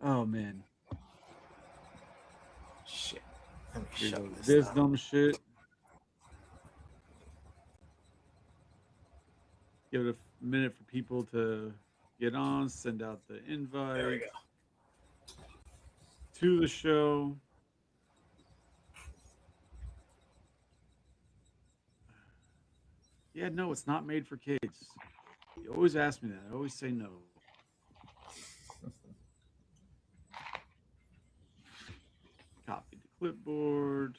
Oh man. Shit. Let me Here shut goes this this down. dumb shit. Give it a minute for people to get on, send out the There we invite go. to the show. Yeah, no, it's not made for kids. You always ask me that. I always say no. Copy the clipboard.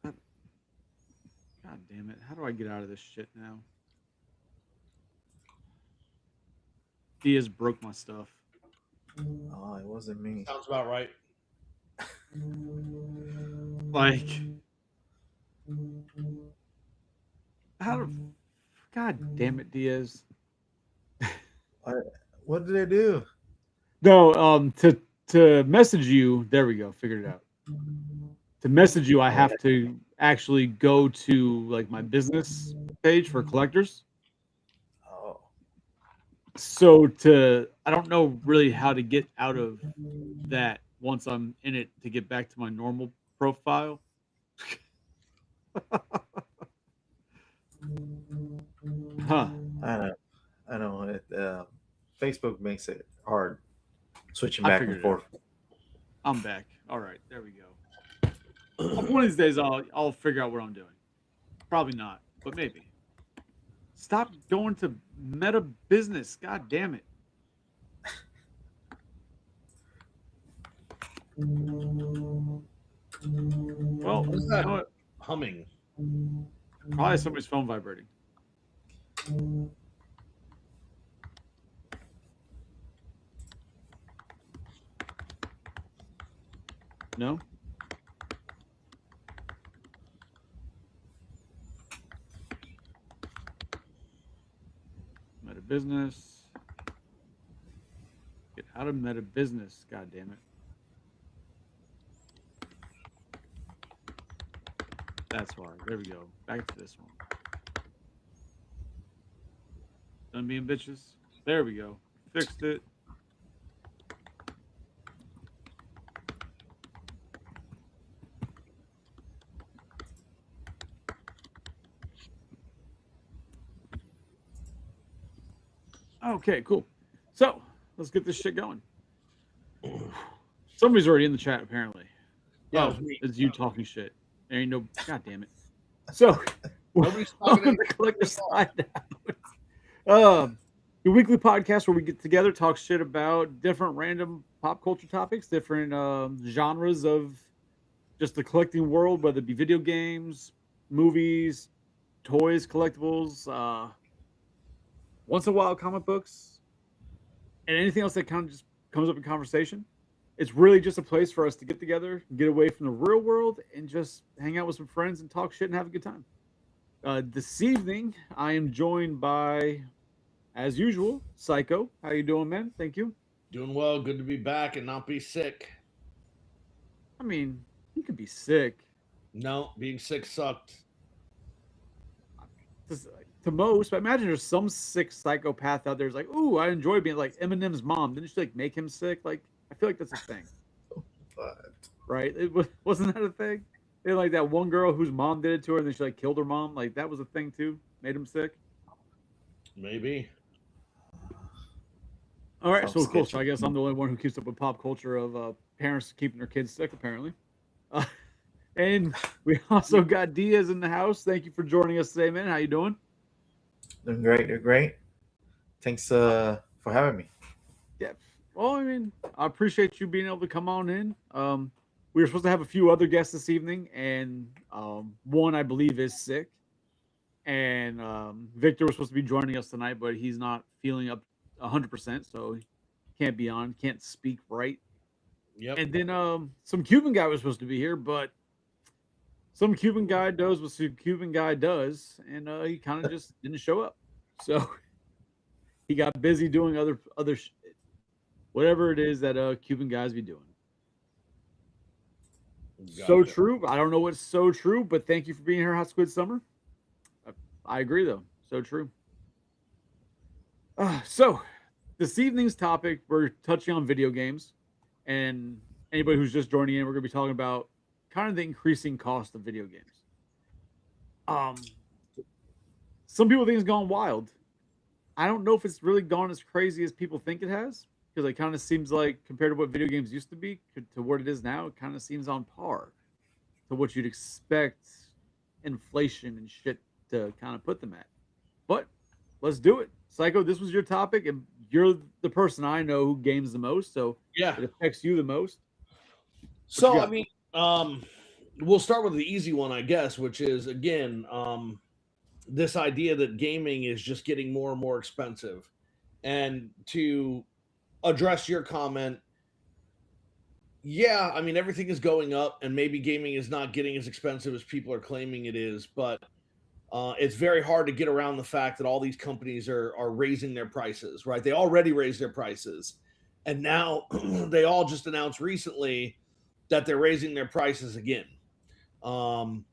God God damn it. How do I get out of this shit now? Diaz broke my stuff. Oh, it wasn't me. Sounds about right. Like, how do. God damn it, Diaz. What, what did I do? No, to message you, there we go. Figured it out. To message you, I Oh, have to actually go to like my business page for collectors. oh. So to I don't know really how to get out of that once I'm in it to get back to my normal profile. Huh. I know. I know. Facebook makes it hard switching I back and figured it forth. out. I'm back. All right, there we go. One of these days I'll figure out what I'm doing. Probably not, but maybe. Stop going to Meta Business. God damn it. Well, What is you know that what? humming? Probably somebody's phone vibrating. No? Meta Business. Get out of Meta Business. God damn it. That's why. There we go. Back to this one. Done being bitches. There we go. Fixed it. Okay, cool. So let's get this shit going. Somebody's already in the chat, apparently. Yeah, it Oh, was me. it's you talking shit. There ain't no. God damn it. So, Nobody's talking welcome to Collector Side Out. The weekly podcast where we get together, talk shit about different random pop culture topics, different genres of just the collecting world, whether it be video games, movies, toys, collectibles, once in a while comic books, and anything else that kind of just comes up in conversation. It's really just a place for us to get together, get away from the real world, and just hang out with some friends and talk shit and have a good time. This evening, I am joined by, as usual, Psycho. How you doing, man? Thank you. Doing well. Good to be back and not be sick. I mean, you could be sick. No, being sick sucked. To most, but imagine there's some sick psychopath out there who's like, ooh, I enjoy being like Eminem's mom. Didn't she like make him sick? Like, I feel like that's a thing, But right? Wasn't that a thing? And like that one girl whose mom did it to her, and then she like killed her mom. Like that was a thing too. Made him sick. Maybe. All right, sounds so cool. So sketchy. I guess I'm the only one who keeps up with pop culture of parents keeping their kids sick, apparently. Uh, and we also got Diaz in the house. Thank you for joining us today, man. How you doing? Doing great. Doing great. Thanks for having me. Yeah. Well, I mean, I appreciate you being able to come on in. We were supposed to have a few other guests this evening, and one I believe is sick. And Victor was supposed to be joining us tonight, but he's not feeling up 100%, so he can't be on, can't speak right. Yep. And then some Cuban guy was supposed to be here, but some Cuban guy does what some Cuban guy does, and he kind of just didn't show up. So he got busy doing other whatever it is that Cuban guys be doing. So Gotcha. true. I don't know what's so true, but thank you for being here, Hot Squid Summer. I agree, though. So true. So, this evening's topic, we're touching on video games. And anybody who's just joining in, we're going to be talking about kind of the increasing cost of video games. Um, some people think it's gone wild. I don't know if it's really gone as crazy as people think it has, because it kind of seems like, compared to what video games used to be to what it is now, it kind of seems on par to what you'd expect inflation and shit to kind of put them at. But let's do it. Psycho, this was your topic, and you're the person I know who games the most, so Yeah. it affects you the most. So you I got? mean, we'll start with the easy one, I guess, which is again, this idea that gaming is just getting more and more expensive. And to address your comment, yeah, I mean everything is going up, and maybe gaming is not getting as expensive as people are claiming it is, but it's very hard to get around the fact that all these companies are raising their prices, right? They already raised their prices, and now they all just announced recently that they're raising their prices again. Um,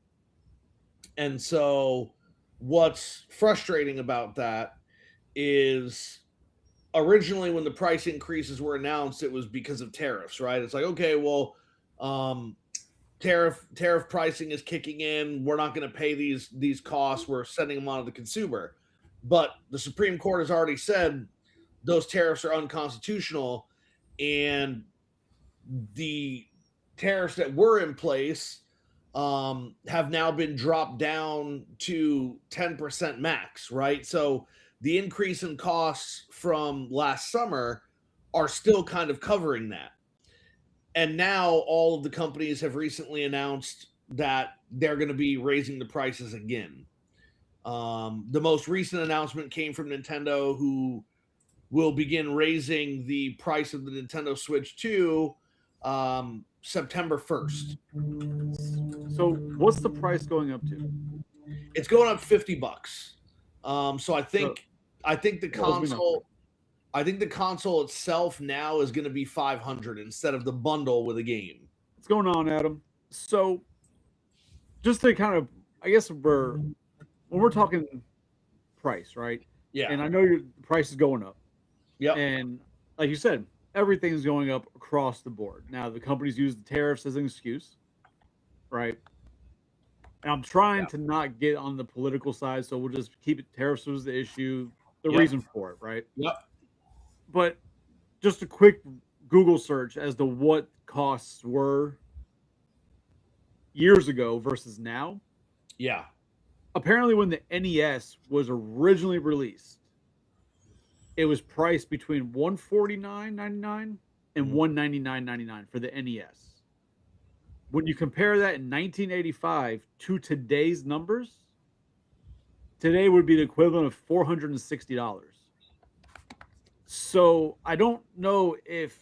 and so, what's frustrating about that is originally when the price increases were announced, it was because of tariffs, right? It's like, okay, well, um, tariff pricing is kicking in. We're not going to pay these costs. We're sending them on to the consumer. But the Supreme Court has already said those tariffs are unconstitutional, and the tariffs that were in place have now been dropped down to 10% max, right? So the increase in costs from last summer are still kind of covering that. And now all of the companies have recently announced that they're going to be raising the prices again. The most recent announcement came from Nintendo, who will begin raising the price of the Nintendo Switch 2 September 1st. So, what's the price going up to? It's going up $50. So I think the Well, we know. console, I think the console itself now is going to be 500 instead of the bundle with a game. What's going on, Adam? So, just to kind of, I guess when we're talking price, right? Yeah. And I know your price is going up. Yep. And like you said, everything's going up across the board. Now, the companies use the tariffs as an excuse, right? And I'm trying to not get on the political side, so we'll just keep it. Tariffs was the issue, the Yep. reason for it, right? Yep. But just a quick Google search as to what costs were years ago versus now. Yeah. Apparently, when the NES was originally released, it was priced between $149.99 and $199.99 for the NES. When you compare that in 1985 to today's numbers, today would be the equivalent of $460. So I don't know if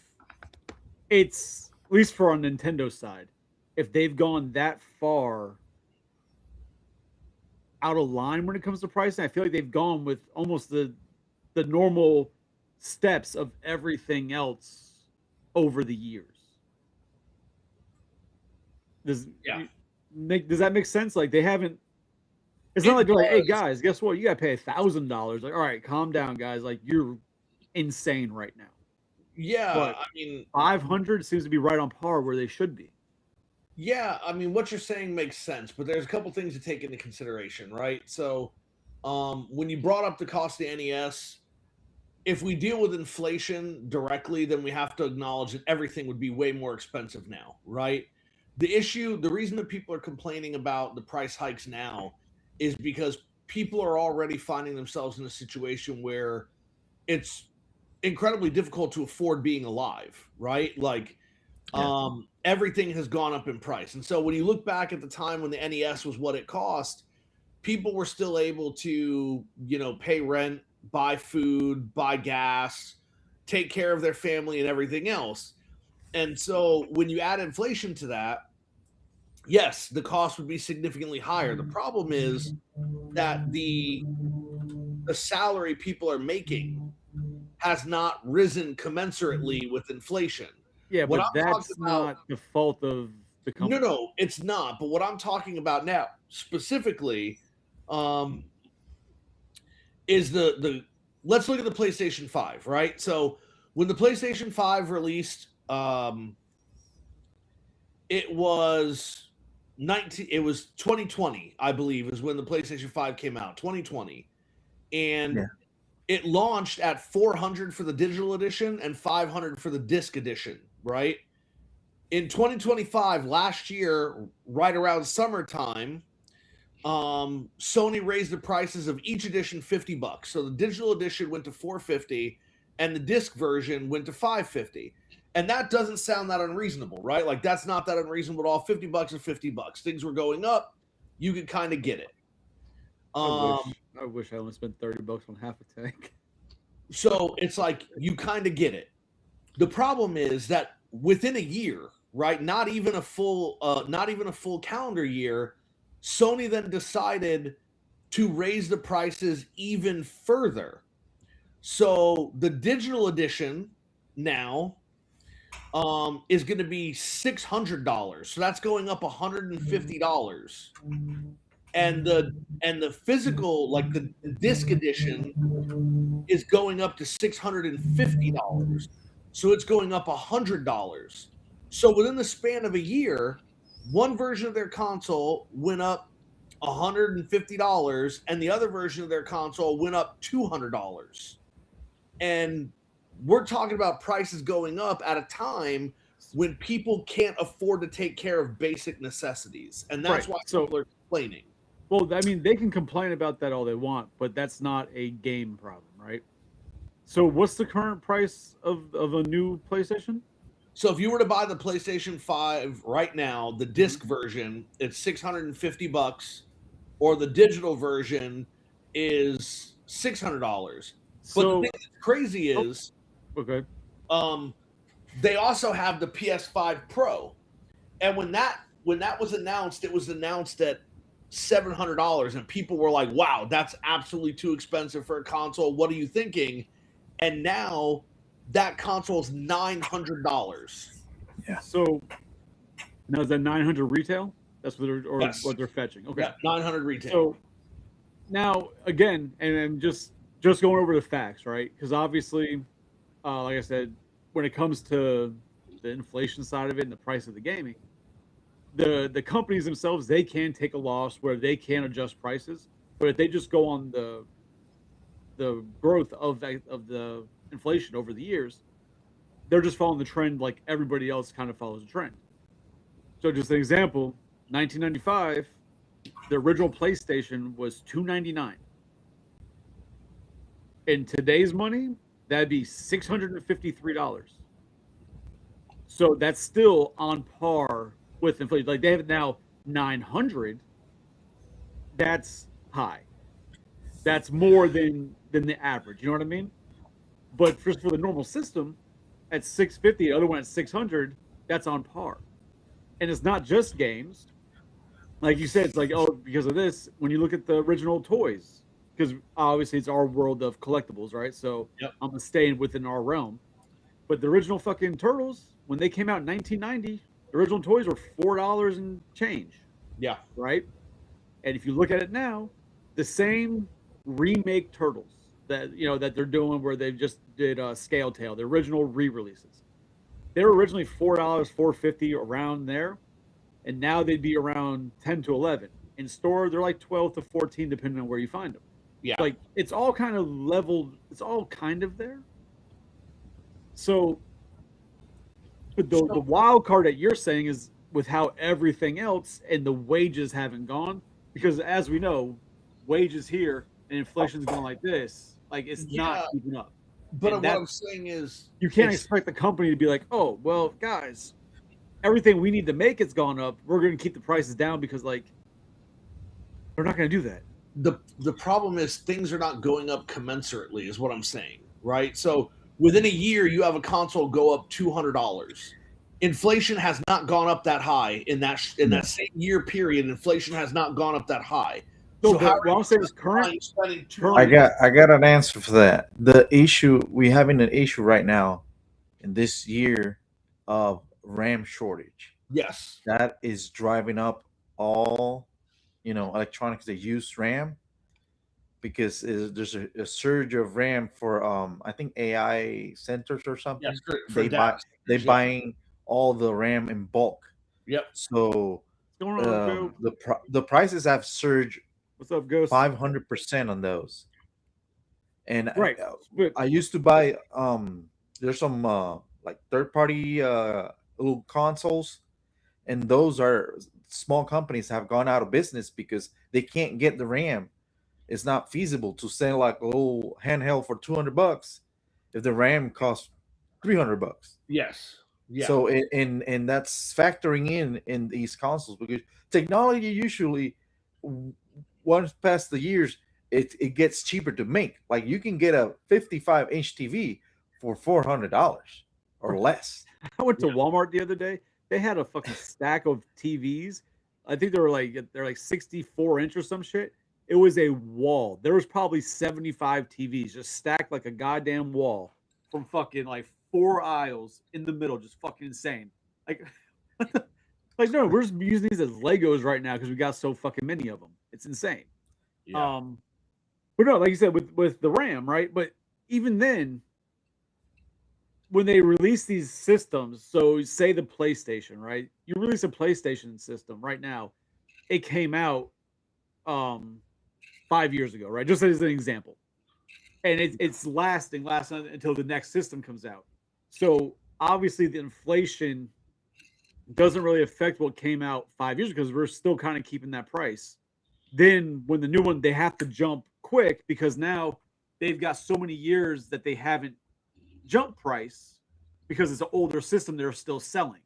it's, at least for on Nintendo side, if they've gone that far out of line when it comes to pricing. I feel like they've gone with almost the normal steps of everything else over the years. Does that make sense? Like they haven't. It's not like they're like, hey guys, guess what? You got to pay $1,000. Like, all right, calm down, guys. Like you're insane right now. Yeah, But I mean, 500 seems to be right on par where they should be. yeah, I mean, what you're saying makes sense, but there's a couple things to take into consideration, right? So, when you brought up the cost of the NES, if we deal with inflation directly, then we have to acknowledge that everything would be way more expensive now, right? The reason that people are complaining about the price hikes now is because people are already finding themselves in a situation where it's incredibly difficult to afford being alive, right? Like, everything has gone up in price. And so when you look back at the time when the NES was what it cost, people were still able to, pay rent, buy food, buy gas, take care of their family and everything else. And so when you add inflation to that, yes, the cost would be significantly higher. The problem is that the salary people are making has not risen commensurately with inflation. Yeah, What but I'm that's talking about- not the fault of the company. No, it's not. But what I'm talking about now, specifically, is the let's look at the PlayStation 5, right? So when the PlayStation 5 released, it was 2020, I believe, is when the PlayStation 5 came out, 2020. And it launched at $400 for the digital edition and $500 for the disc edition, right? In 2025, last year, right around summertime, Sony raised the prices of each edition $50. So the digital edition went to $450 and the disc version went to $550. And that doesn't sound that unreasonable, right? Like, that's not that unreasonable at all. $50 is $50. Things were going up. You could kind of get it. I wish I only spent $30 on half a tank. So it's like, you kind of get it. The problem is that within a year, right? Not even a full calendar year, Sony then decided to raise the prices even further. So the digital edition now is going to be $600. So that's going up $150. And the physical, like the disc edition, is going up to $650. So it's going up $100. So within the span of a year, one version of their console went up $150 and the other version of their console went up $200. And we're talking about prices going up at a time when people can't afford to take care of basic necessities. And that's why people are complaining. Well, I mean, they can complain about that all they want, but that's not a game problem, right? So what's the current price of a new PlayStation? So if you were to buy the PlayStation 5 right now, the disc version, it's $650, or the digital version is $600. But the thing that's crazy is, they also have the PS5 Pro, and when that was announced, it was announced at $700, and people were like, "Wow, that's absolutely too expensive for a console. What are you thinking?" And now that console is $900. Yeah. So now is that 900 retail? That's what they're Yes. what they're fetching. Okay. Yeah, 900 retail. So now again, and I'm just going over the facts, right? Because obviously, like I said, when it comes to the inflation side of it and the price of the gaming, the companies themselves, they can take a loss where they can adjust prices, but if they just go on the growth of the inflation over the years, they're just following the trend like everybody else kind of follows the trend. So just an example, 1995, the original PlayStation was $299. In today's money, that'd be $653. So that's still on par with inflation. Like, they have it now 900. That's high. That's more than the average. You know what I mean? But just for the normal system, at 650, the other one at 600, that's on par. And it's not just games. Like you said, it's like, oh, because of this, when you look at the original toys, because obviously it's our world of collectibles, right? So I'm gonna stay within our realm. But the original fucking Turtles, when they came out in 1990, the original toys were $4 and change. Yeah. Right? And if you look at it now, the same remake Turtles that that they're doing, where they just did Scale Tail, the original re-releases, they were originally $4, $4.50, around there, and now they'd be around 10 to 11. In store, they're like 12 to 14, depending on where you find them. Yeah, like it's all kind of leveled. It's all kind of there. So, but the wild card that you're saying is with how everything else and the wages haven't gone, because as we know, wages here and inflation's going like this, like it's not keeping up. But what I'm saying is, you can't expect the company to be like, oh, well, guys, everything we need to make has gone up. We're going to keep the prices down, because like they're not going to do that. The problem is things are not going up commensurately, is what I'm saying, right? So within a year, you have a console go up $200. Inflation has not gone up that high in that same year period. Inflation has not gone up that high. So what I'm saying is current. I got an answer for that. The issue, we're having an issue right now in this year of RAM shortage. Yes, that is driving up all electronics that use RAM. because there's a surge of RAM for I think AI centers or something. Yes, for They buy data they centers, yeah. buying all the RAM in bulk. Yep. So What's going on, Joe? the prices have surged What's up, Ghost? 500% on those. And Right. But I used to buy there's some like third party little consoles, and those are small companies have gone out of business because they can't get the RAM. It's not feasible to sell like a little handheld for $200 if the RAM costs $300. Yes. Yeah. So and that's factoring in these consoles, because technology usually once past the years it gets cheaper to make. Like you can get a 55-inch TV for $400 or less. I went to Walmart the other day. They had a fucking stack of TVs. I think they're like 64-inch or some shit. It was a wall. There was probably 75 TVs just stacked like a goddamn wall from fucking like 4 aisles in the middle, just fucking insane. Like, like no, we're just using these as Legos right now because we got so fucking many of them. It's insane. Yeah. But no, like you said, with the RAM, right? But even then, when they release these systems, so say the PlayStation, right? You release a PlayStation system right now, it came out 5 years ago, right? Just as an example. And it's lasting until the next system comes out. So obviously the inflation doesn't really affect what came out 5 years because we're still kind of keeping that price. Then when the new one, they have to jump quick because now they've got so many years that they haven't jumped price because it's an older system they're still selling.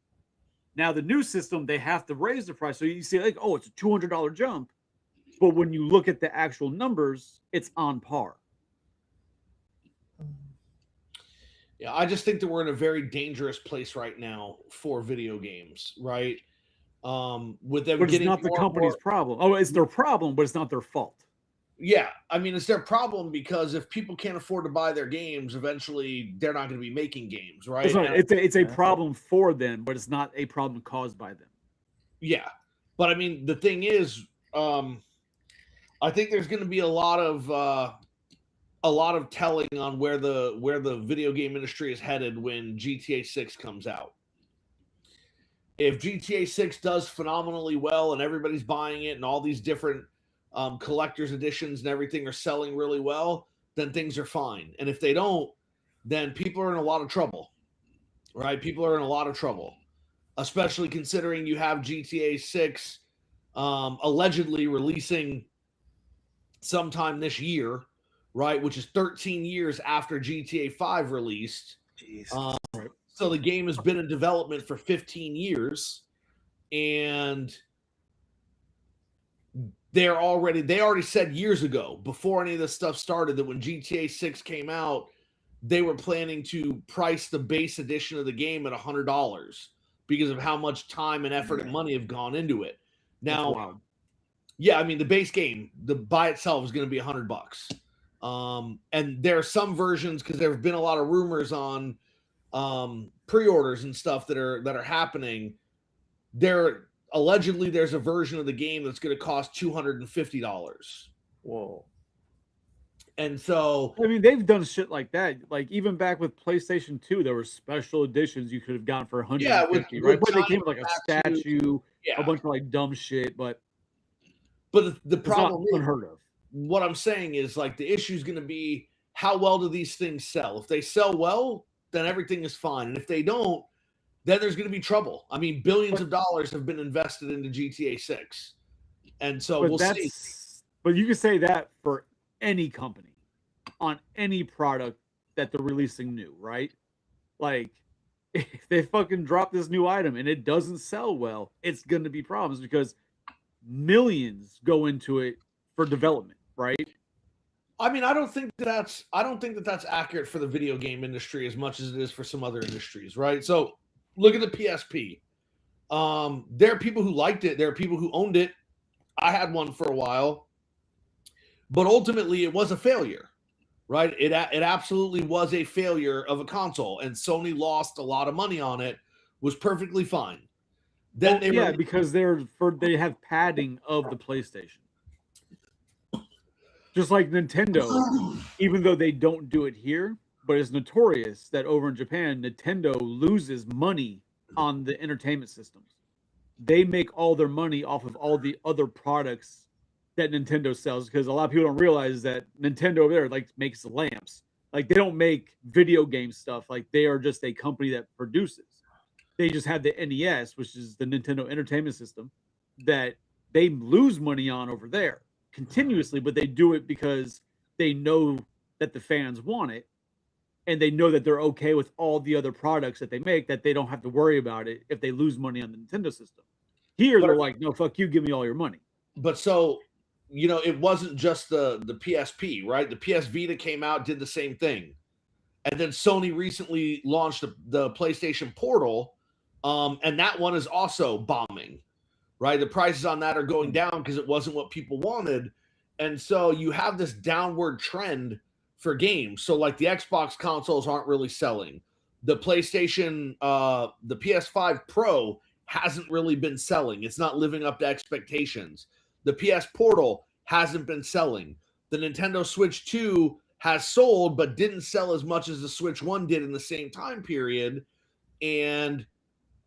Now the new system, they have to raise the price. So you see like, oh, it's a $200 jump. But when you look at the actual numbers, it's on par. Yeah, I just think that we're in a very dangerous place right now for video games, right? With them But it's getting not the more and company's more- problem. Oh, it's their problem, but it's not their fault. Yeah, I mean, it's their problem because if people can't afford to buy their games, eventually they're not going to be making games, right? It's, not, And- it's a problem for them, but it's not a problem caused by them. Yeah, but I mean, the thing is, I think there's going to be a lot of telling on where the video game industry is headed when GTA 6 comes out. If GTA 6 does phenomenally well and everybody's buying it and all these different collector's editions and everything are selling really well, then things are fine. And if they don't, then people are in a lot of trouble, right? People are in a lot of trouble, especially considering you have GTA 6 allegedly releasing sometime this year, right? Which is 13 years after GTA 5 released. Jeez. So the game has been in development for 15 years, and they already said years ago, before any of this stuff started, that when GTA 6 came out, they were planning to price the base edition of the game at $100 because of how much time and effort and money have gone into it. Now, yeah, I mean, the base game, by itself is going to be $100. And there are some versions, because there have been a lot of rumors on pre-orders and stuff that are happening. Allegedly there's a version of the game that's going to cost $250. Whoa. And so, I mean, they've done shit like that. Like even back with PlayStation 2, there were special editions you could have gotten for $150, right? But they came with like a statue, yeah. a bunch of like dumb shit, but the problem is, unheard of. What I'm saying is, like, the issue is going to be, how well do these things sell? If they sell well, then everything is fine. And if they don't, then there's going to be trouble. I mean, billions of dollars have been invested into GTA 6. And so we'll see. But you can say that for any company on any product that they're releasing new, right? Like, if they fucking drop this new item and it doesn't sell well, it's going to be problems because millions go into it for development, right? I mean, I don't think that's accurate for the video game industry as much as it is for some other industries, right? So look at the PSP. There are people who liked it. There are people who owned it. I had one for a while, but ultimately it was a failure, right? It absolutely was a failure of a console, and Sony lost a lot of money on it. Was perfectly fine. Then because they have padding of the PlayStation. Just like Nintendo, even though they don't do it here, but it's notorious that over in Japan, Nintendo loses money on the entertainment systems. They make all their money off of all the other products that Nintendo sells, because a lot of people don't realize that Nintendo over there like makes lamps. Like they don't make video game stuff. Like they are just a company that produces. They just have the NES, which is the Nintendo Entertainment System, that they lose money on over there continuously, but they do it because they know that the fans want it, and they know that they're okay with all the other products that they make, that they don't have to worry about it if they lose money on the Nintendo system. Here, they're like, no, fuck you, give me all your money. But so, you know, it wasn't just the PSP, right? The PS Vita came out, did the same thing. And then Sony recently launched the PlayStation Portal, and that one is also bombing, right? The prices on that are going down because it wasn't what people wanted. And so you have this downward trend for games. So like the Xbox consoles aren't really selling. The PlayStation, the PS5 Pro hasn't really been selling. It's not living up to expectations. The PS Portal hasn't been selling. The Nintendo Switch 2 has sold, but didn't sell as much as the Switch 1 did in the same time period. And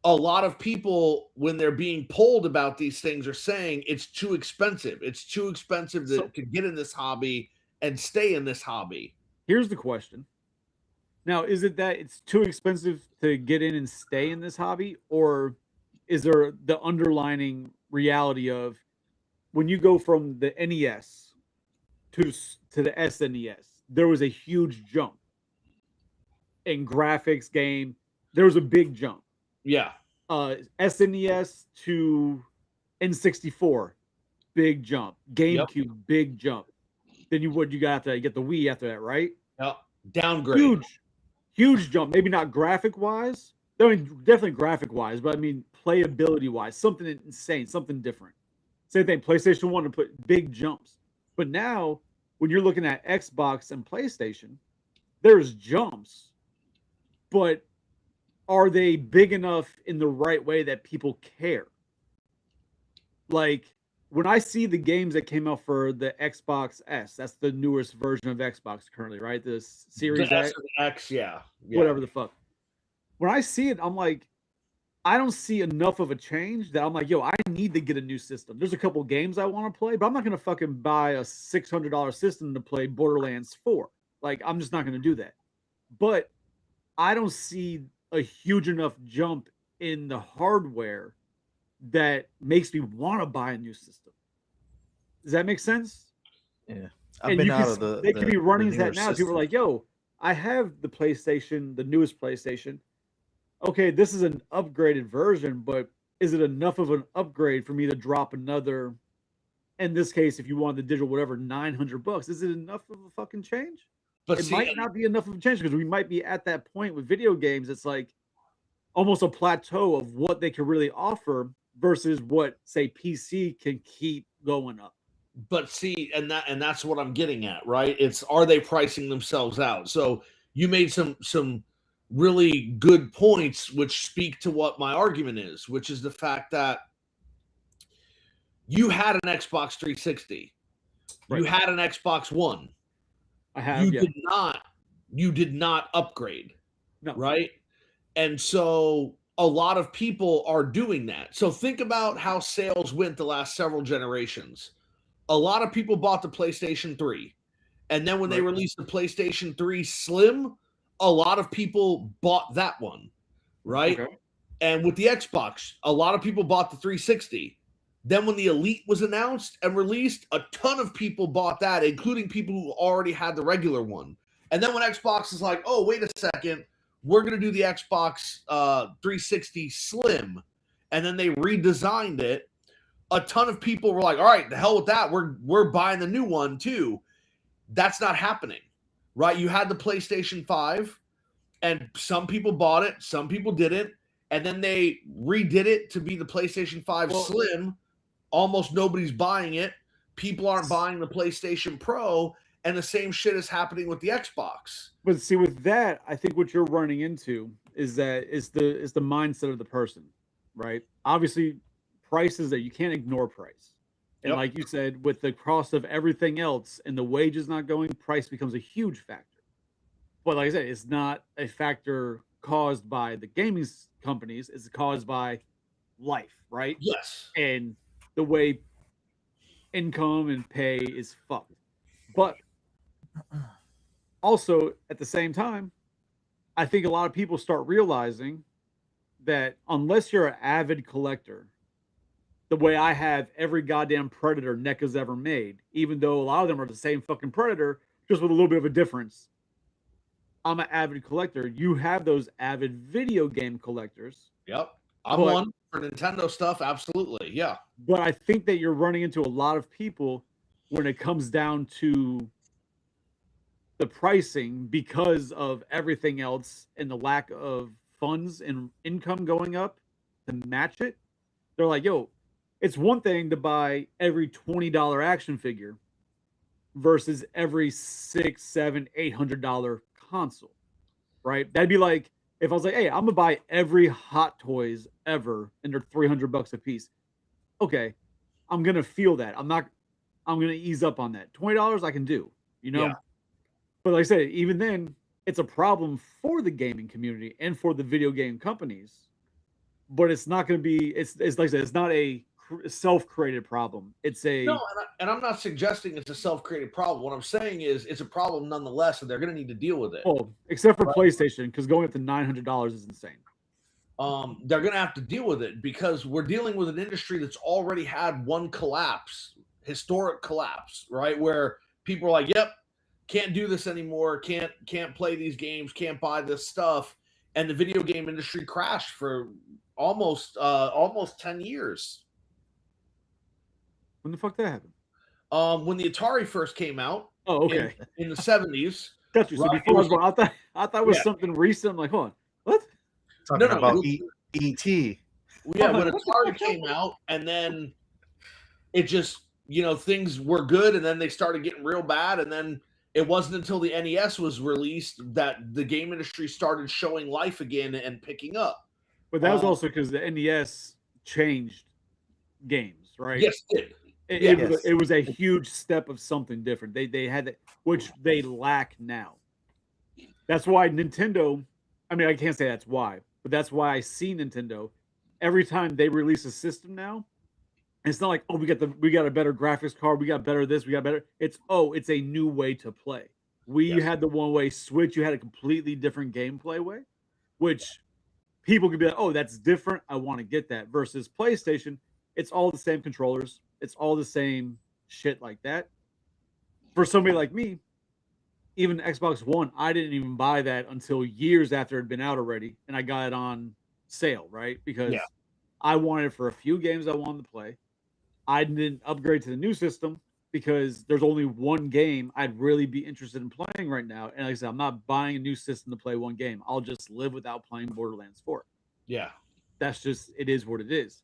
a lot of people, when they're being polled about these things, are saying it's too expensive. It's too expensive to get in this hobby and stay in this hobby. Here's the question. Now, is it that it's too expensive to get in and stay in this hobby? Or is there the underlining reality of when you go from the NES to the SNES, there was a huge jump in graphics, game. There was a big jump. Yeah. SNES to N64, big jump. GameCube, big jump. Then you got after that? You get the Wii after that, right? Yep. Downgrade. Huge jump. Maybe not graphic wise. I mean, definitely graphic wise, but I mean playability wise, something insane, something different. Same thing. PlayStation 1 to put big jumps. But now, when you're looking at Xbox and PlayStation, there's jumps, but are they big enough in the right way that people care? Like, when I see the games that came out for the Xbox S, that's the newest version of Xbox currently, right? The Series X, yeah. Whatever the fuck. When I see it, I'm like, I don't see enough of a change that I'm like, yo, I need to get a new system. There's a couple games I want to play, but I'm not going to fucking buy a $600 system to play Borderlands 4. Like, I'm just not going to do that. But I don't see a huge enough jump in the hardware that makes me want to buy a new system. Does that make sense? Yeah. I've been out of the. They could be running that now. System. People are like, yo, I have the PlayStation, the newest PlayStation. Okay, this is an upgraded version, but is it enough of an upgrade for me to drop another, in this case, if you want the digital, whatever, $900? Is it enough of a fucking change? But it might not be enough of a change, because we might be at that point with video games. It's like almost a plateau of what they can really offer versus what, say, PC can keep going up. But see, and that's what I'm getting at, right? It's, are they pricing themselves out? So you made some really good points which speak to what my argument is, which is the fact that you had an Xbox 360, right. You had an Xbox One. I have. You did not upgrade. No. Right? And so a lot of people are doing that. So think about how sales went the last several generations. A lot of people bought the PlayStation 3. And then when they released the PlayStation 3 Slim, a lot of people bought that one, right? Okay. And with the Xbox, a lot of people bought the 360. Then when the Elite was announced and released, a ton of people bought that, including people who already had the regular one. And then when Xbox is like, oh, wait a second, we're going to do the Xbox 360 Slim, and then they redesigned it, a ton of people were like, all right, the hell with that. We're buying the new one too. That's not happening, right? You had the PlayStation 5, and some people bought it, some people didn't, and then they redid it to be the PlayStation 5 Slim. Almost nobody's buying it. People aren't buying the PlayStation Pro, and the same shit is happening with the Xbox. But see, with that, I think what you're running into is that it's the mindset of the person, right? Obviously, prices that you can't ignore price. And Yep. like you said, with the cost of everything else and the wages not going, price becomes a huge factor. But like I said, it's not a factor caused by the gaming companies, it's caused by life, right? Yes. And the way income and pay is fucked. But also at the same time, I think a lot of people start realizing that unless you're an avid collector, the way I have every goddamn predator NECA's ever made, even though a lot of them are the same fucking predator, just with a little bit of a difference. I'm an avid collector. You have those avid video game collectors, Yep. I'm but one for Nintendo stuff. Absolutely. Yeah. but I think that you're running into a lot of people when it comes down to the pricing because of everything else and the lack of funds and income going up to match it. They're like, yo, it's one thing to buy every $20 action figure versus every $6, $7, $800 console, right? That'd be like if I was like, hey, I'm gonna buy every Hot Toys ever and they're $300 a piece. Okay, I'm gonna feel that. I'm gonna ease up on that. $20 I can do, you know. Yeah. But like I said, even then, it's a problem for the gaming community and for the video game companies. But it's not going to be. It's like I said, it's not a self-created problem. It's a No, and I'm not suggesting it's a self-created problem. What I'm saying is it's a problem nonetheless, and they're going to need to deal with it. well, except for Right. PlayStation, because going up to $900 is insane. They're going to have to deal with it because we're dealing with an industry that's already had one collapse, historic collapse, right? Where people are like, "Yep, can't do this anymore. Can't play these games. Can't buy this stuff," and the video game industry crashed for almost 10 years. When the fuck that happened? When the Atari first came out Oh, okay. in the 70s. Got you. So Right, before it was- I thought it was Yeah. something recent. I'm like, hold on, what? Talking no, about it ET. Yeah, when What the Atari fuck came out, and then it just, things were good, and then they started getting real bad, and then it wasn't until the NES was released that the game industry started showing life again and picking up. But that was Um, also because the NES changed games, right? Yes, it did. It, Yeah. it was a huge step of something different. They had that, which they lack now. That's why Nintendo. I mean, I can't say that's why, but that's why I see Nintendo every time they release a system now. It's not like, oh, we got a better graphics card, we got better this, we got better. It's it's a new way to play. We Yes. had the one way switch. You had a completely different gameplay way, which people could be like, oh, that's different. I want to get that. Versus PlayStation, it's all the same controllers. It's all the same shit like that. For somebody like me, even Xbox One, I didn't even buy that until years after it had been out already, and I got it on sale, right? Because Yeah. I wanted it for a few games I wanted to play. I didn't upgrade to the new system because there's only one game I'd really be interested in playing right now. And like I said, I'm not buying a new system to play one game. I'll just live without playing Borderlands 4. Yeah. That's just it is what it is.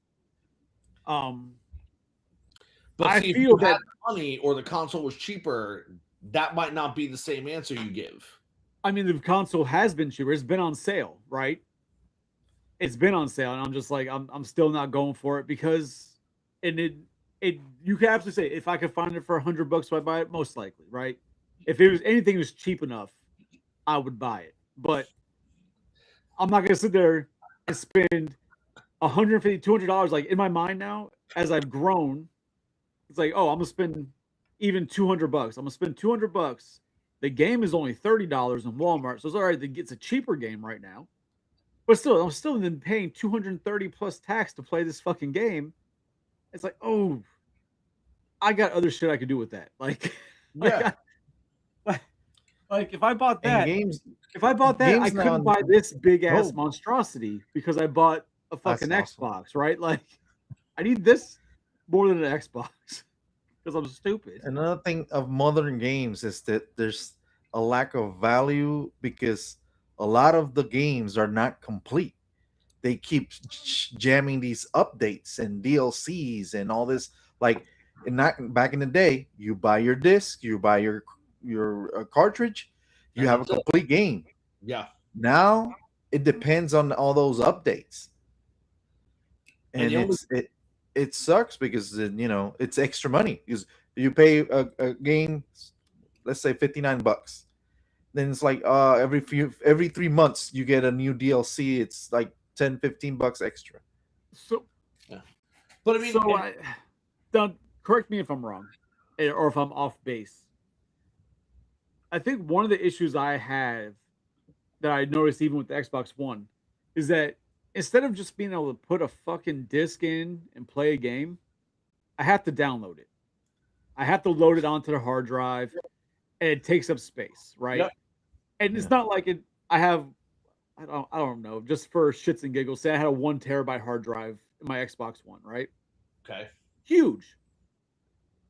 But I see, if feel you that- had the money or the console was cheaper, that might not be the same answer you give. I mean, the console has been cheaper. It's been on sale, right? It's been on sale, and I'm just like, I'm still not going for it because, and it you could absolutely say if I could find it for $100, would I buy it? Most likely, right? If it was anything that was cheap enough, I would buy it. But I'm not gonna sit there and spend $150, $200. Like in my mind now, as I've grown, it's like, oh, I'm gonna spend even $200. I'm gonna spend $200. The game is only $30 in Walmart, so it's all right. It's a cheaper game right now, but still, I'm still then paying 230 plus tax to play this fucking game. It's like, oh, I got other shit I could do with that. Like, Yeah. like if I bought And that, games, if I bought that, I games now- couldn't buy this big ass Oh. monstrosity because I bought a fucking That's Xbox, right? Like, I need this more than an Xbox because I'm stupid. another thing of modern games is that there's a lack of value because a lot of the games are not complete. They keep jamming these updates and DLCs and all this. Like, back in the day, you buy your disc, you buy your cartridge, you And have a that's it. complete game. Yeah. Now it depends on all those updates, And and the only- it it sucks because it's extra money because you pay a game, let's say $59. Then it's like every 3 months you get a new DLC. It's like 10-15 bucks extra. So, Yeah. But I mean, don't correct me if I'm wrong, or if I'm off base. I think one of the issues I have that I noticed even with the Xbox One is that instead of just being able to put a fucking disc in and play a game, I have to download it. I have to load it onto the hard drive, and it takes up space, right? Yep. And it's not like it. I don't know. Just for shits and giggles, say I had a 1 terabyte hard drive in my Xbox One, right? okay. Huge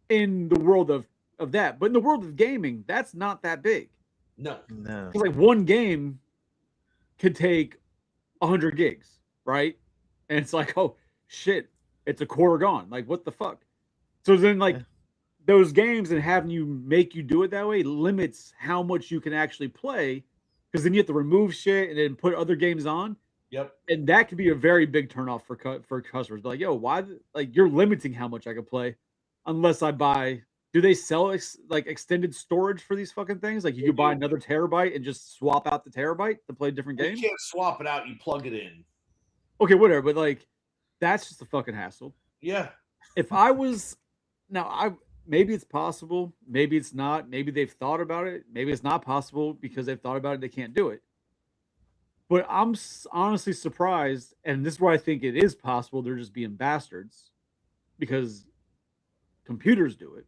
in the world of that, but in the world of gaming, that's not that big. No. No. Because like one game could take 100 gigs, right? And it's like, oh shit, it's a quarter gone. Like, what the fuck? So then, like, those games and having you make you do it that way limits how much you can actually play, because then you have to remove shit and then put other games on. Yep. And that could be a very big turnoff for customers. Like, yo, why? Like, you're limiting how much I can play, unless I buy. Do they sell like extended storage for these fucking things? Like, you could buy another terabyte and just swap out the terabyte to play different games. You can't swap it out. You plug it in. Okay, whatever. But like, that's just a fucking hassle. Yeah. If I was now, maybe it's possible, maybe it's not. Maybe they've thought about it. Maybe it's not possible because they've thought about it. They can't do it. But I'm honestly surprised, and this is where I think it is possible. They're just being bastards because computers do it.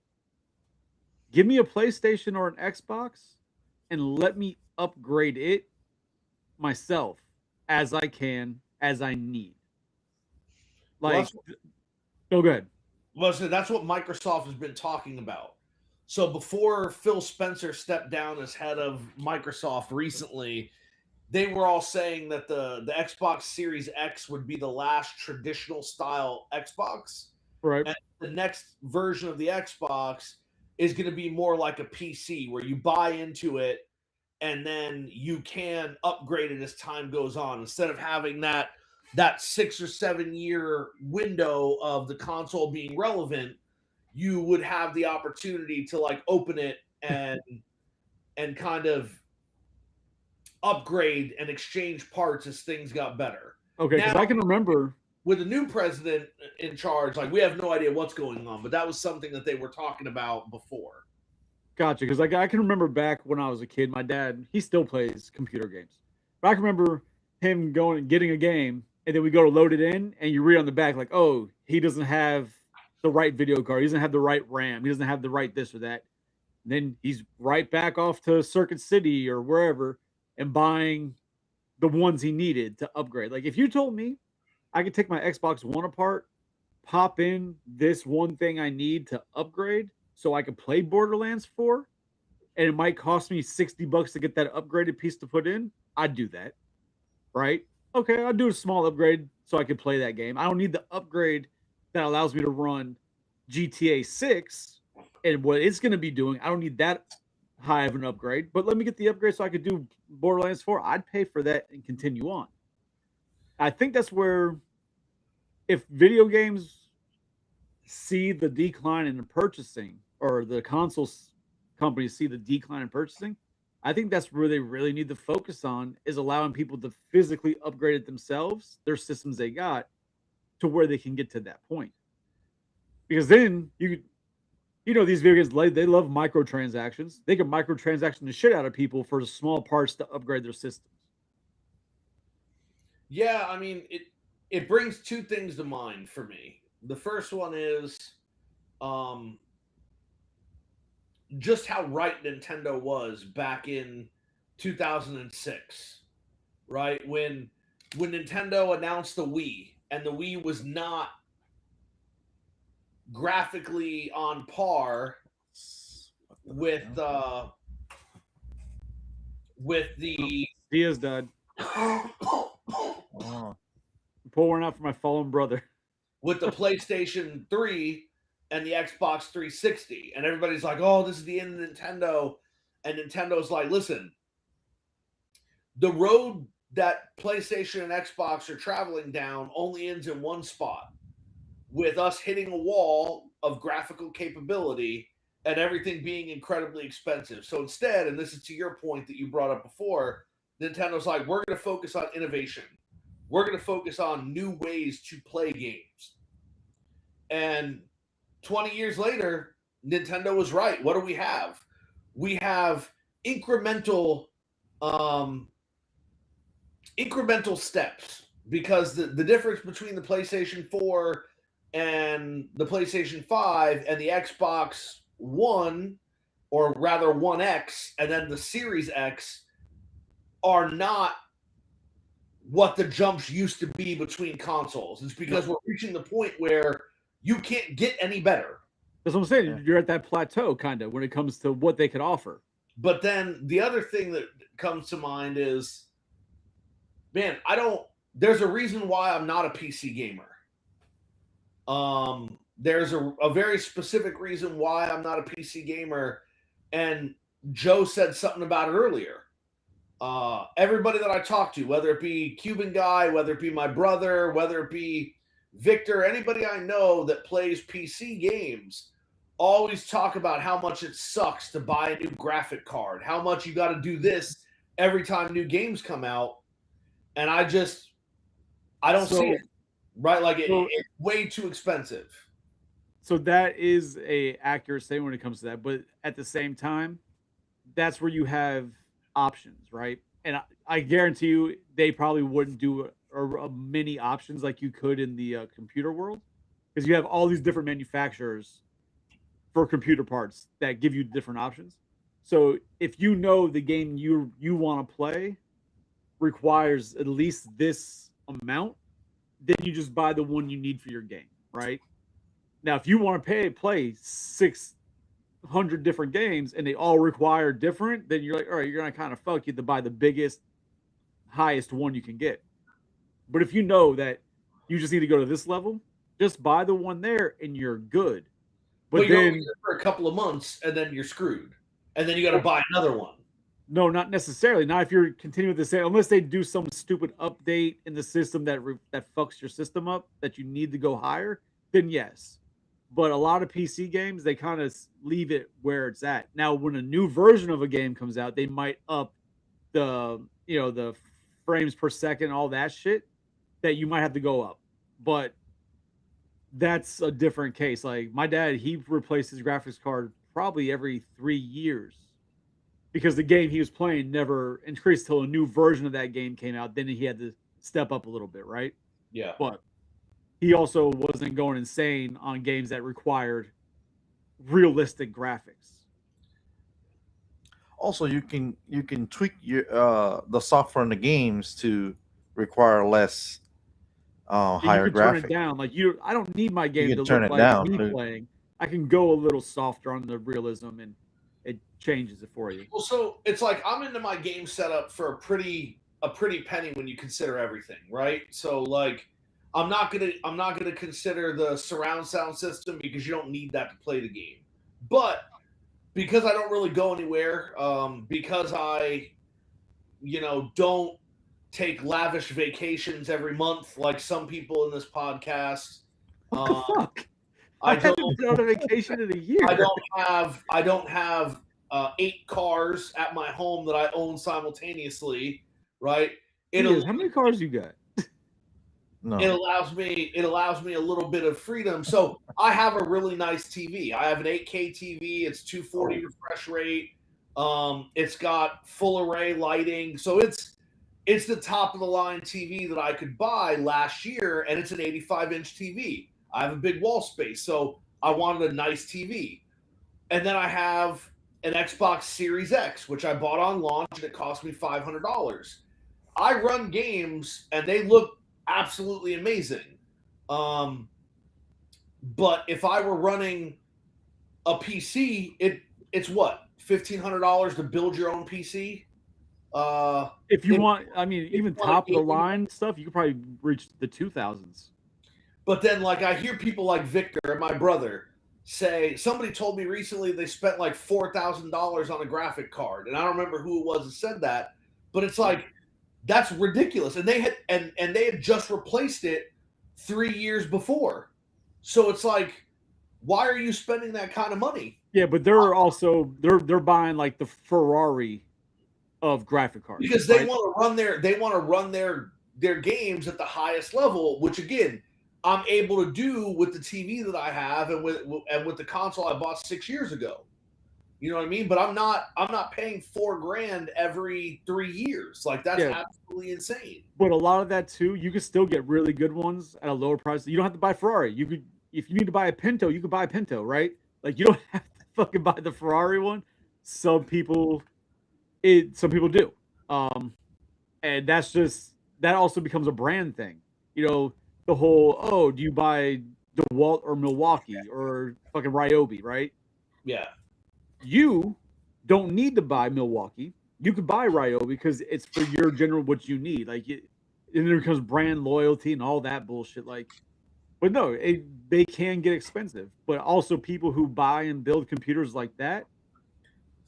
Give me a PlayStation or an Xbox and let me upgrade it myself as I can, as I need. Like, oh, good. Well, so that's what Microsoft has been talking about. So before Phil Spencer stepped down as head of Microsoft recently, they were all saying that the Xbox Series X would be the last traditional style Xbox. Right. And the next version of the Xbox is going to be more like a PC where you buy into it and then you can upgrade it as time goes on instead of having that 6 or 7 year window of the console being relevant. You would have the opportunity to like open it and kind of upgrade and exchange parts as things got better. Okay, because I can remember with the new president in charge, like we have no idea what's going on, but that was something that they were talking about before. Gotcha, because I can remember back when I was a kid, my dad, he still plays computer games. But I can remember him going and getting a game, and then we go to load it in, and you read on the back, like, oh, he doesn't have the right video card. He doesn't have the right RAM. He doesn't have the right this or that. And then he's right back off to Circuit City or wherever and buying the ones he needed to upgrade. Like, if you told me I could take my Xbox One apart, pop in this one thing I need to upgrade so I could play Borderlands 4, and it might cost me $60 to get that upgraded piece to put in, I'd do that. Right? Okay, I'll do a small upgrade so I can play that game. I don't need the upgrade that allows me to run GTA 6 and what it's going to be doing. I don't need that high of an upgrade, but let me get the upgrade so I could do Borderlands 4. I'd pay for that and continue on. I think that's where, if video games see the decline in the purchasing, or the consoles companies see the decline in purchasing, I think that's where they really need to focus on, is allowing people to physically upgrade it themselves, their systems they got, to where they can get to that point. Because then these video games, they love microtransactions. They can microtransaction the shit out of people for the small parts to upgrade their systems. Yeah, I mean, it brings two things to mind for me. The first one is just how right Nintendo was back in 2006, right? When Nintendo announced the Wii, and the Wii was not graphically on par with the Diaz died. Oh. Pouring out for my fallen brother. with the PlayStation 3 and the Xbox 360. And everybody's like, oh, this is the end of Nintendo. And Nintendo's like, listen, the road that PlayStation and Xbox are traveling down only ends in one spot. with us hitting a wall of graphical capability and everything being incredibly expensive. So instead, and this is to your point that you brought up before, Nintendo's like, we're going to focus on innovation. We're going to focus on new ways to play games. And 20 years later, Nintendo was right. What do we have? We have incremental steps, because the difference between the PlayStation 4 and the PlayStation 5 and the Xbox One, or rather 1X, and then the Series X, are not what the jumps used to be between consoles. It's because we're reaching the point where you can't get any better. That's what I'm saying. You're at that plateau kind of when it comes to what they could offer. But then the other thing that comes to mind is, man, there's a reason why I'm not a PC gamer. There's a very specific reason why I'm not a PC gamer. And Joe said something about it earlier. Everybody that I talk to, whether it be Cuban guy, whether it be my brother, whether it be Victor, anybody I know that plays PC games, always talk about how much it sucks to buy a new graphic card, how much you got to do this every time new games come out. And I don't see it, right? Like it's way too expensive. So that is a accurate statement when it comes to that. But at the same time, that's where you have options, right? And I guarantee you they probably wouldn't do a many options like you could in the computer world, because you have all these different manufacturers for computer parts that give you different options. So if you know the game you want to play requires at least this amount, then you just buy the one you need for your game, right? Now, if you want to play 600 different games and they all require different, then you're like, all right, you're gonna kind of fuck. You have to buy the biggest, highest one you can get. But if you know that you just need to go to this level, just buy the one there and you're good. But you're only there for a couple of months and then you're screwed. And then you got to buy another one. No, not necessarily. Not if you're continuing the same, unless they do some stupid update in the system that fucks your system up that you need to go higher, then yes. But a lot of PC games, they kind of leave it where it's at. Now, when a new version of a game comes out, they might up the frames per second, all that shit, that you might have to go up. But that's a different case. Like my dad, he replaced his graphics card probably every 3 years because the game he was playing never increased till a new version of that game came out. Then he had to step up a little bit, right? Yeah. But he also wasn't going insane on games that required realistic graphics. Also, you can tweak your the software in the games to require less higher graphics. Turn it down. Like I don't need my game to turn look it like down, me too. playing. I can go a little softer on the realism, and it changes it for you. Well, so it's like I'm into my game setup for a pretty penny when you consider everything, right? So like I'm not gonna consider the surround sound system because you don't need that to play the game. But because I don't really go anywhere, because I don't take lavish vacations every month like some people in this podcast. What the fuck? I haven't been on a vacation in a year. I don't have 8 cars at my home that I own simultaneously, right? How many cars you got? No. It allows me a little bit of freedom. So I have a really nice TV. I have an 8K TV. It's 240 refresh rate. It's got full array lighting. So it's the top of the line TV that I could buy last year, and it's an 85-inch TV. I have a big wall space, so I wanted a nice TV. And then I have an Xbox Series X, which I bought on launch, and it cost me $500. I run games, and they look absolutely amazing. But if I were running a PC, it's what, $1,500 to build your own PC? If you want, I mean, even top of the line stuff, you could probably reach the 2000s. But then, like, I hear people like Victor and my brother say, somebody told me recently they spent like $4,000 on a graphic card, and I don't remember who it was that said that, but it's like that's ridiculous. And they had just replaced it 3 years before. So it's like, why are you spending that kind of money? Yeah, but they're also they're buying like the Ferrari of graphic cards because they right? want to run their games at the highest level, which again, I'm able to do with the TV that I have and with the console I bought 6 years ago. You know what I mean? But I'm not paying $4,000 every 3 years. Like that's absolutely insane. But a lot of that too, you can still get really good ones at a lower price. You don't have to buy Ferrari. You could, if you need to buy a Pinto, you could buy a Pinto, right? Like you don't have to fucking buy the Ferrari one. Some people do. And that's just that also becomes a brand thing. You know, the whole, oh, do you buy DeWalt or Milwaukee or fucking Ryobi, right? Yeah. You don't need to buy Milwaukee. You could buy Ryobi because it's for your general what you need. Like it there becomes brand loyalty and all that bullshit. Like, but no, they can get expensive. But also people who buy and build computers like that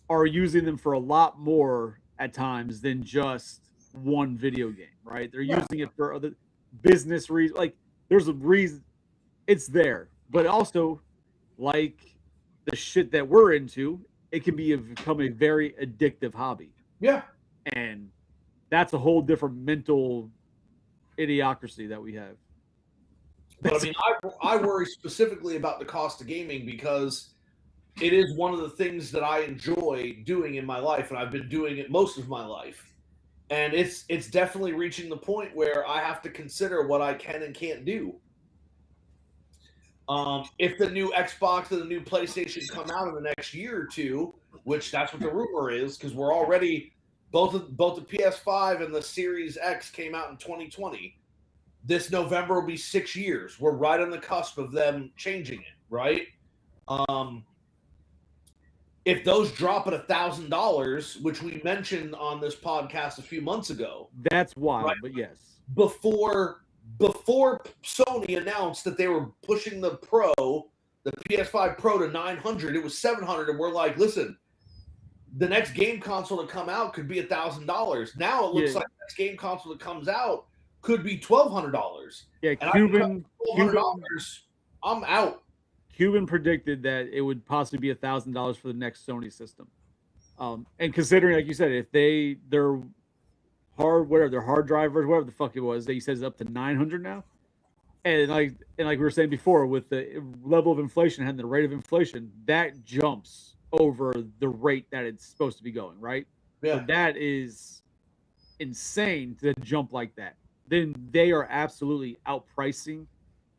are using them for a lot more at times than just one video game, right? They're using it for other business reasons. Like there's a reason it's there, but also like the shit that we're into, it can become a very addictive hobby. Yeah. And that's a whole different mental idiocracy that we have. But I mean, I worry specifically about the cost of gaming because it is one of the things that I enjoy doing in my life, and I've been doing it most of my life. And it's definitely reaching the point where I have to consider what I can and can't do. If the new Xbox and the new PlayStation come out in the next year or two, which that's what the rumor is, because we're already both the PS5 and the Series X came out in 2020. This November will be 6 years. We're right on the cusp of them changing it, right? If those drop at $1,000, which we mentioned on this podcast a few months ago, that's wild. Right? But yes, before Sony announced that they were pushing the PS5 Pro to 900, it was 700, and we're like, listen, the next game console to come out could be $1,000. Now it looks like the next game console that comes out could be $1,200. Yeah, and Cuban, I'm out. Cuban predicted that it would possibly be $1,000 for the next Sony system. And considering, like you said, if their hard drivers, whatever the fuck it was, that he says up to 900 now. And like we were saying before, with the level of inflation and the rate of inflation, that jumps over the rate that it's supposed to be going, right? Yeah. So that is insane to jump like that. Then they are absolutely outpricing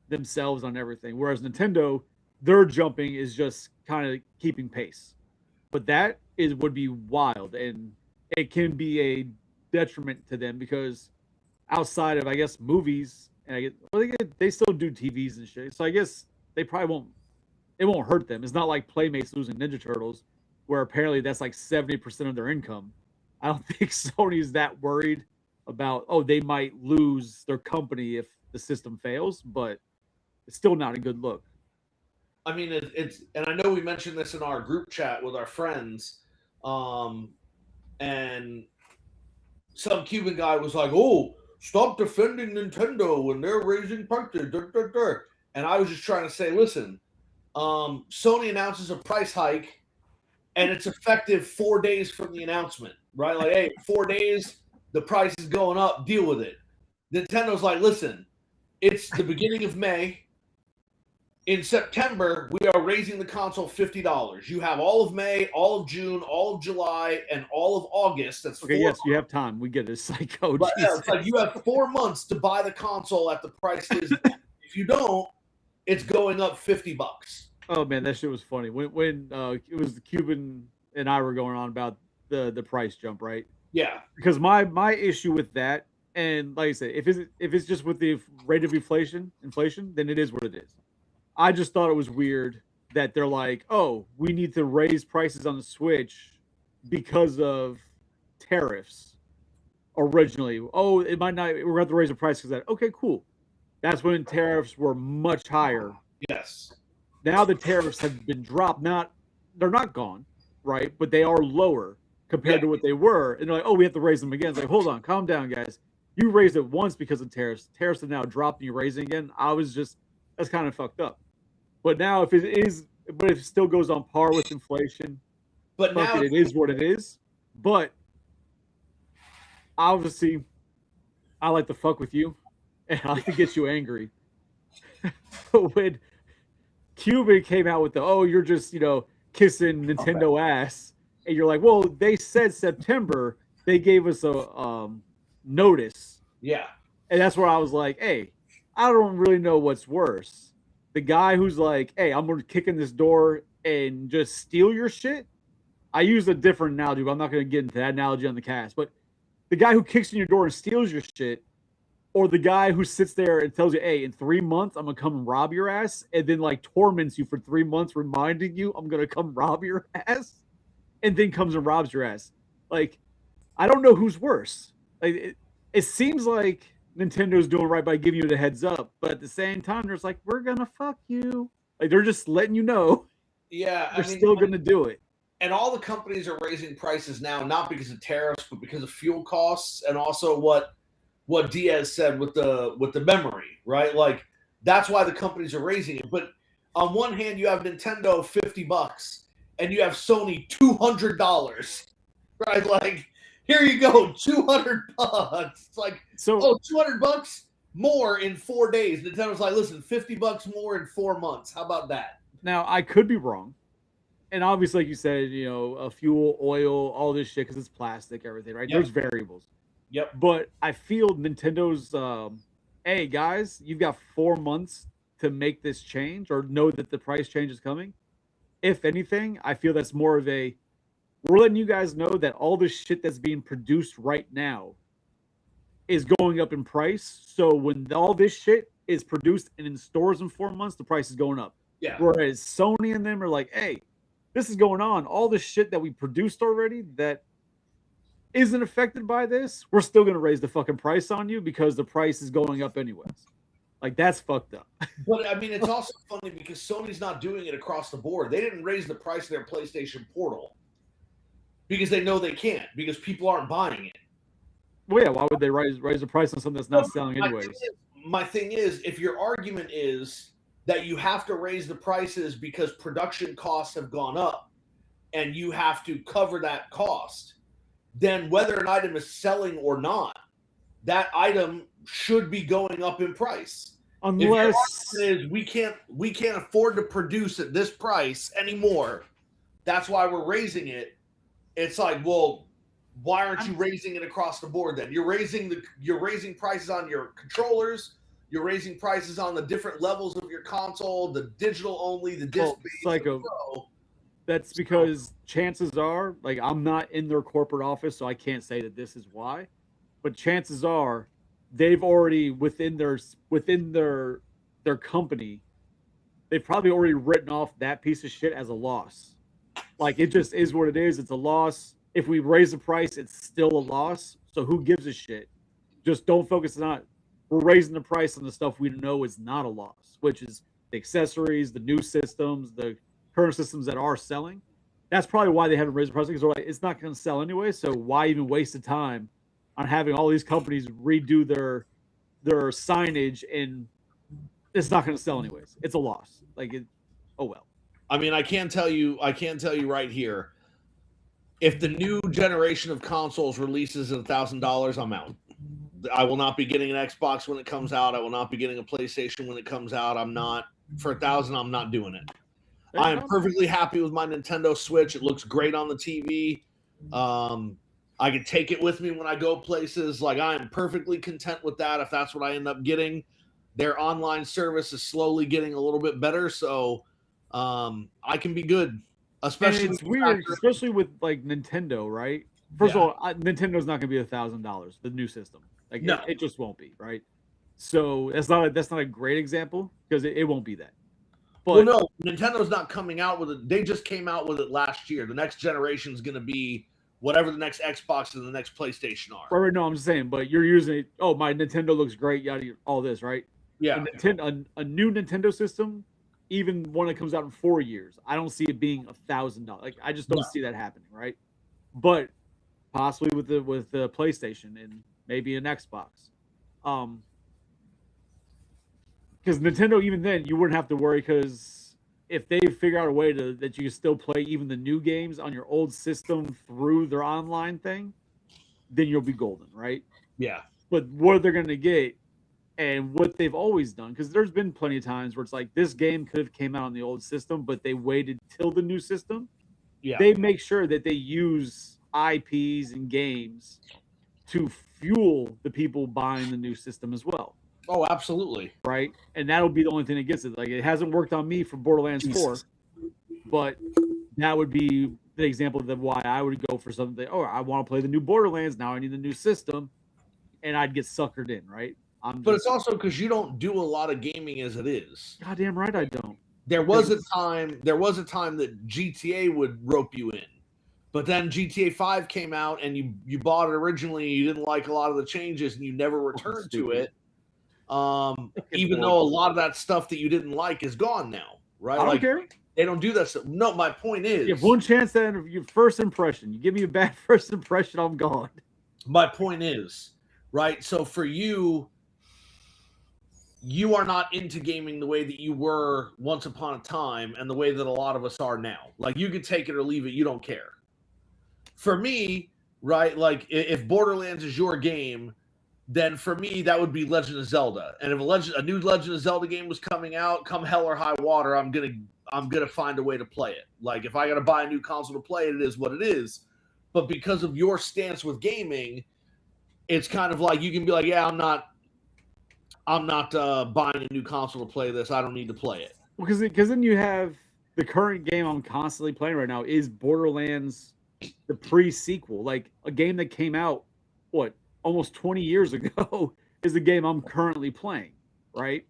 themselves on everything. Whereas Nintendo, their jumping is just kind of keeping pace. But that would be wild, and it can be a detriment to them because outside of, I guess, movies, and they still do TVs and shit. So I guess they probably won't. It won't hurt them. It's not like Playmates losing Ninja Turtles, where apparently that's like 70% of their income. I don't think Sony's that worried about, they might lose their company if the system fails, but it's still not a good look. I mean, it's, and I know we mentioned this in our group chat with our friends, and some Cuban guy was like, "Oh, stop defending Nintendo when they're raising prices." And I was just trying to say, listen, Sony announces a price hike, and it's effective 4 days from the announcement, right? Like, hey, 4 days, the price is going up, deal with it. Nintendo's like, listen, it's the beginning of May. In September, we are raising the console $50. You have all of May, all of June, all of July, and all of August. That's okay. Yes, you have time. We get it, psycho. But, yeah, it's like you have 4 months to buy the console at the price it is. If you don't, it's going up $50. Oh man, that shit was funny. When it was the Cuban and I were going on about the price jump, right? Yeah. Because my issue with that, and like I said, if it's just with the rate of inflation, then it is what it is. I just thought it was weird that they're like, oh, we need to raise prices on the Switch because of tariffs originally. Oh, it might not, we're going to have to raise the price because that. Okay, cool. That's when tariffs were much higher. Yes. Now the tariffs have been dropped. They're not gone, right? But they are lower compared to what they were. And they're like, oh, we have to raise them again. It's like, hold on, calm down, guys. You raised it once because of tariffs. Tariffs are now dropped and you're raising again. That's kind of fucked up. But now if it still goes on par with inflation, But fuck now it is what it is. But obviously, I like to fuck with you, and I like to get you angry. But when Cuban came out with you're just kissing Nintendo ass, and you're like, well, they said September, they gave us a notice, yeah. and that's where I was like, hey, I don't really know what's worse, the guy who's like, hey, I'm gonna kick in this door and just steal your shit. I use a different analogy, but I'm not gonna get into that analogy on the cast, but the guy who kicks in your door and steals your shit, or the guy who sits there and tells you, hey, in 3 months, I'm going to come and rob your ass, and then like torments you for 3 months, reminding you, I'm going to come rob your ass, and then comes and robs your ass. Like, I don't know who's worse. Like, it seems like Nintendo's doing right by giving you the heads up, but at the same time, there's like, we're going to fuck you. Like, they're just letting you know. Yeah. They're still going to do it. And all the companies are raising prices now, not because of tariffs, but because of fuel costs, and also what Diaz said with the memory, right? Like, that's why the companies are raising it. But on one hand, you have Nintendo $50 and you have Sony $200, right? Like, here you go, $200. It's like, $200 more in 4 days. Nintendo's like, listen, $50 more in 4 months. How about that? Now, I could be wrong. And obviously, like you said, fuel, oil, all this shit, because it's plastic, everything, right? Yep. There's variables. Yep. But I feel Nintendo's, hey, guys, you've got 4 months to make this change or know that the price change is coming. If anything, I feel that's more of we're letting you guys know that all the shit that's being produced right now is going up in price. So when all this shit is produced and in stores in 4 months, the price is going up. Yeah. Whereas Sony and them are like, hey, this is going on. All the shit that we produced already that isn't affected by this, we're still going to raise the fucking price on you because the price is going up anyways. Like, that's fucked up. But I mean, it's also funny because Sony's not doing it across the board. They didn't raise the price of their PlayStation Portal because they know they can't, because people aren't buying it. Well, yeah, why would they raise the price on something that's not selling anyways? My thing is, if your argument is that you have to raise the prices because production costs have gone up and you have to cover that cost, then whether an item is selling or not, that item should be going up in price. Unless is we can't afford to produce at this price anymore, that's why we're raising it. It's like, well, why aren't you raising it across the board then? You're raising prices on your controllers, you're raising prices on the different levels of your console, the digital only, the disc-based, Psycho. That's because chances are, like, I'm not in their corporate office, so I can't say that this is why. But chances are, they've already within their company, they've probably already written off that piece of shit as a loss. Like, it just is what it is. It's a loss. If we raise the price, it's still a loss. So who gives a shit? Just don't focus on it. We're raising the price on the stuff we know is not a loss, which is the accessories, the new systems, the current systems that are selling. That's probably why they haven't raised the price, because they're like, it's not going to sell anyway. So why even waste the time on having all these companies redo their signage, and it's not going to sell anyways. It's a loss. Like, oh well. I mean, I can tell you right here, if the new generation of consoles releases at $1,000, I'm out. I will not be getting an Xbox when it comes out. I will not be getting a PlayStation when it comes out. I'm not, for $1,000, I'm not doing it. I am perfectly happy with my Nintendo Switch. It looks great on the TV. I can take it with me when I go places. Like, I am perfectly content with that if that's what I end up getting. Their online service is slowly getting a little bit better, so I can be good. Especially, and it's weird, especially with like Nintendo, right? First of all, Nintendo's not going to be $1,000. The new system, like, no, it just won't be, right? So that's not a great example, because it won't be that. But, well, no, Nintendo's not coming out with it. They just came out with it last year. The next generation is going to be whatever the next Xbox and the next PlayStation are. Right, no, I'm just saying, but you're using it. Oh, my Nintendo looks great, yada, all this, right? Yeah. A new Nintendo system, even one that comes out in 4 years, I don't see it being $1,000. Like, I just don't see that happening, right? But possibly with the PlayStation and maybe an Xbox, because Nintendo, even then, you wouldn't have to worry, because if they figure out a way that you can still play even the new games on your old system through their online thing, then you'll be golden, right? Yeah. But what they're going to get and what they've always done, because there's been plenty of times where it's like this game could have came out on the old system, but they waited till the new system. Yeah. They make sure that they use IPs and games to fuel the people buying the new system as well. Oh, absolutely. Right? And that'll be the only thing that gets it. Like, it hasn't worked on me for Borderlands 4, but that would be the example of why I would go for something that, I want to play the new Borderlands. Now I need the new system. And I'd get suckered in, right? But it's also because you don't do a lot of gaming as it is. Goddamn right I don't. There was a time that GTA would rope you in. But then GTA 5 came out and you bought it originally, you didn't like a lot of the changes and you never returned to it. Even though a lot of that stuff that you didn't like is gone now, right? I don't care. They don't do that stuff. No, my point is, you have one chance at your first impression. You give me a bad first impression, I'm gone. My point is, right? So for you are not into gaming the way that you were once upon a time and the way that a lot of us are now. Like, you could take it or leave it. You don't care. For me, right, like, if Borderlands is your game, then for me, that would be Legend of Zelda. And if a new Legend of Zelda game was coming out, come hell or high water, I'm gonna find a way to play it. Like, if I gotta buy a new console to play it, it is what it is. But because of your stance with gaming, it's kind of like you can be like, yeah, I'm not buying a new console to play this. I don't need to play it. Well, because then you have the current game I'm constantly playing right now is Borderlands, the pre-sequel, like a game that came out almost 20 years ago is the game I'm currently playing, right?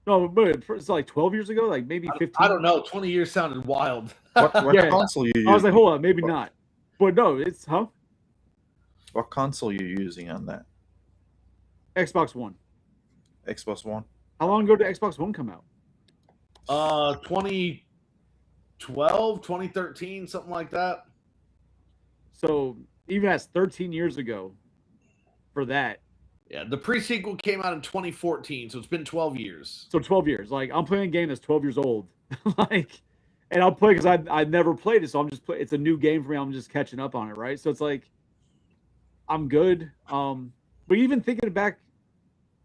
No, but it's like 12 years ago, like maybe 15. I don't know. 20 years sounded wild. What console you using? I was like, hold on, maybe not. But no, it's What console you using on that? Xbox One. Xbox One. How long ago did Xbox One come out? 2012, 2013, something like that. So even that's 13 years ago for that. Yeah, the pre-sequel came out in 2014, so it's been 12 years. So 12 years. Like, I'm playing a game that's 12 years old. And I'll play because I've never played it, so I'm just it's a new game for me. I'm just catching up on it, right? So it's like I'm good. But even thinking back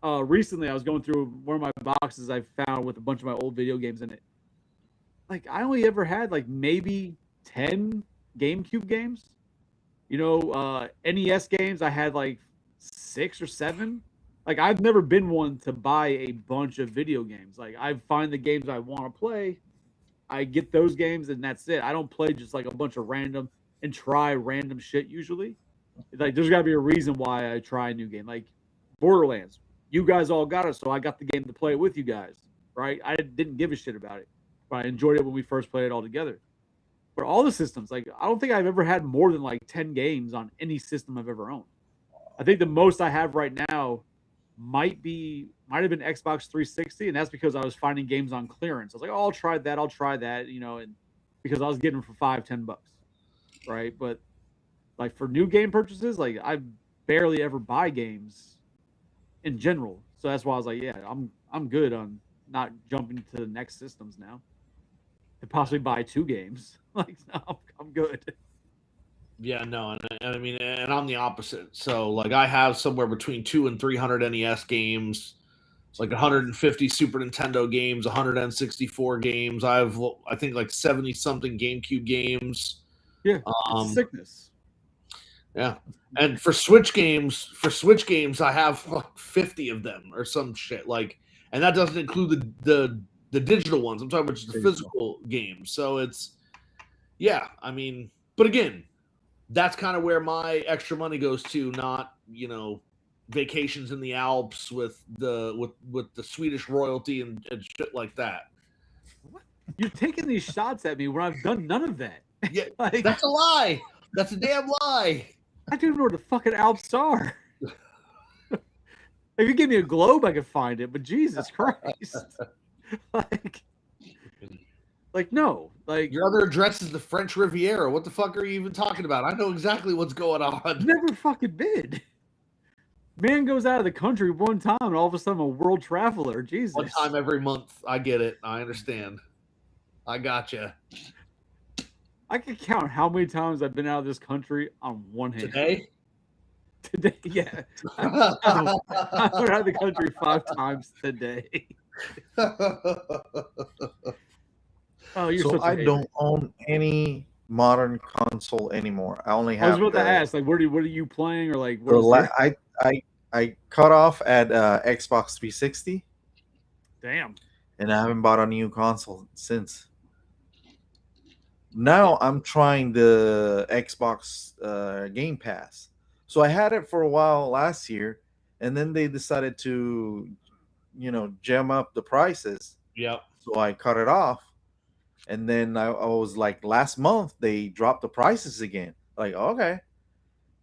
recently, I was going through one of my boxes I found with a bunch of my old video games in it. Like, I only ever had like maybe 10 GameCube games. NES games, I had like 6 or 7. Like, I've never been one to buy a bunch of video games. Like, I find the games I want to play, I get those games, and that's it. I don't play just like a bunch of random and try random shit usually. Like, there's got to be a reason why I try a new game. Like Borderlands, you guys all got it, so I got the game to play it with you guys, right? I didn't give a shit about it, but I enjoyed it when we first played it all together. But all the systems, like, I don't think I've ever had more than like 10 games on any system I've ever owned. I think the most I have right now might have been Xbox 360, and that's because I was finding games on clearance. I was like, I'll try that, and because I was getting them for $5-10, right? But like, for new game purchases, like, I barely ever buy games in general. So that's why I was like, yeah, I'm good on not jumping to the next systems now. To possibly buy 2 games. Like, no, I'm good. Yeah, no, and I mean, and I'm the opposite. So, like, I have somewhere between 200 and 300 NES games, like 150 Super Nintendo games, 100 N64 games. I think like 70 something GameCube games. Yeah, sickness. Yeah, and for Switch games, I have like 50 of them or some shit. Like, and that doesn't include the digital ones. I'm talking about just the physical games. So it's, yeah, I mean, but again, that's kind of where my extra money goes to, not, vacations in the Alps with the Swedish royalty and shit like that. What? You're taking these shots at me when I've done none of that. Yeah, like, that's a lie. That's a damn lie. I don't even know where the fucking Alps are. If you give me a globe, I could find it, but Jesus Christ. Like, no. Like, your other address is the French Riviera. What the fuck are you even talking about? I know exactly what's going on. Never fucking been. Man goes out of the country one time and all of a sudden a world traveler. Jesus. One time every month. I get it. I understand. I gotcha. I can count how many times I've been out of this country on one hand. Today? Today, yeah. I've been out of the country 5 times today. Oh, you're So such a I hater. don't own any modern console anymore. I only I was have about to the, ask, like, what are you playing, or like, the what is it? I cut off at Xbox 360, Damn. and I haven't bought a new console since. Now I'm trying the Xbox Game Pass. So I had it for a while last year, and then they decided to, gem up the prices. Yep. So I cut it off. And then I was like, last month they dropped the prices again. Like, okay.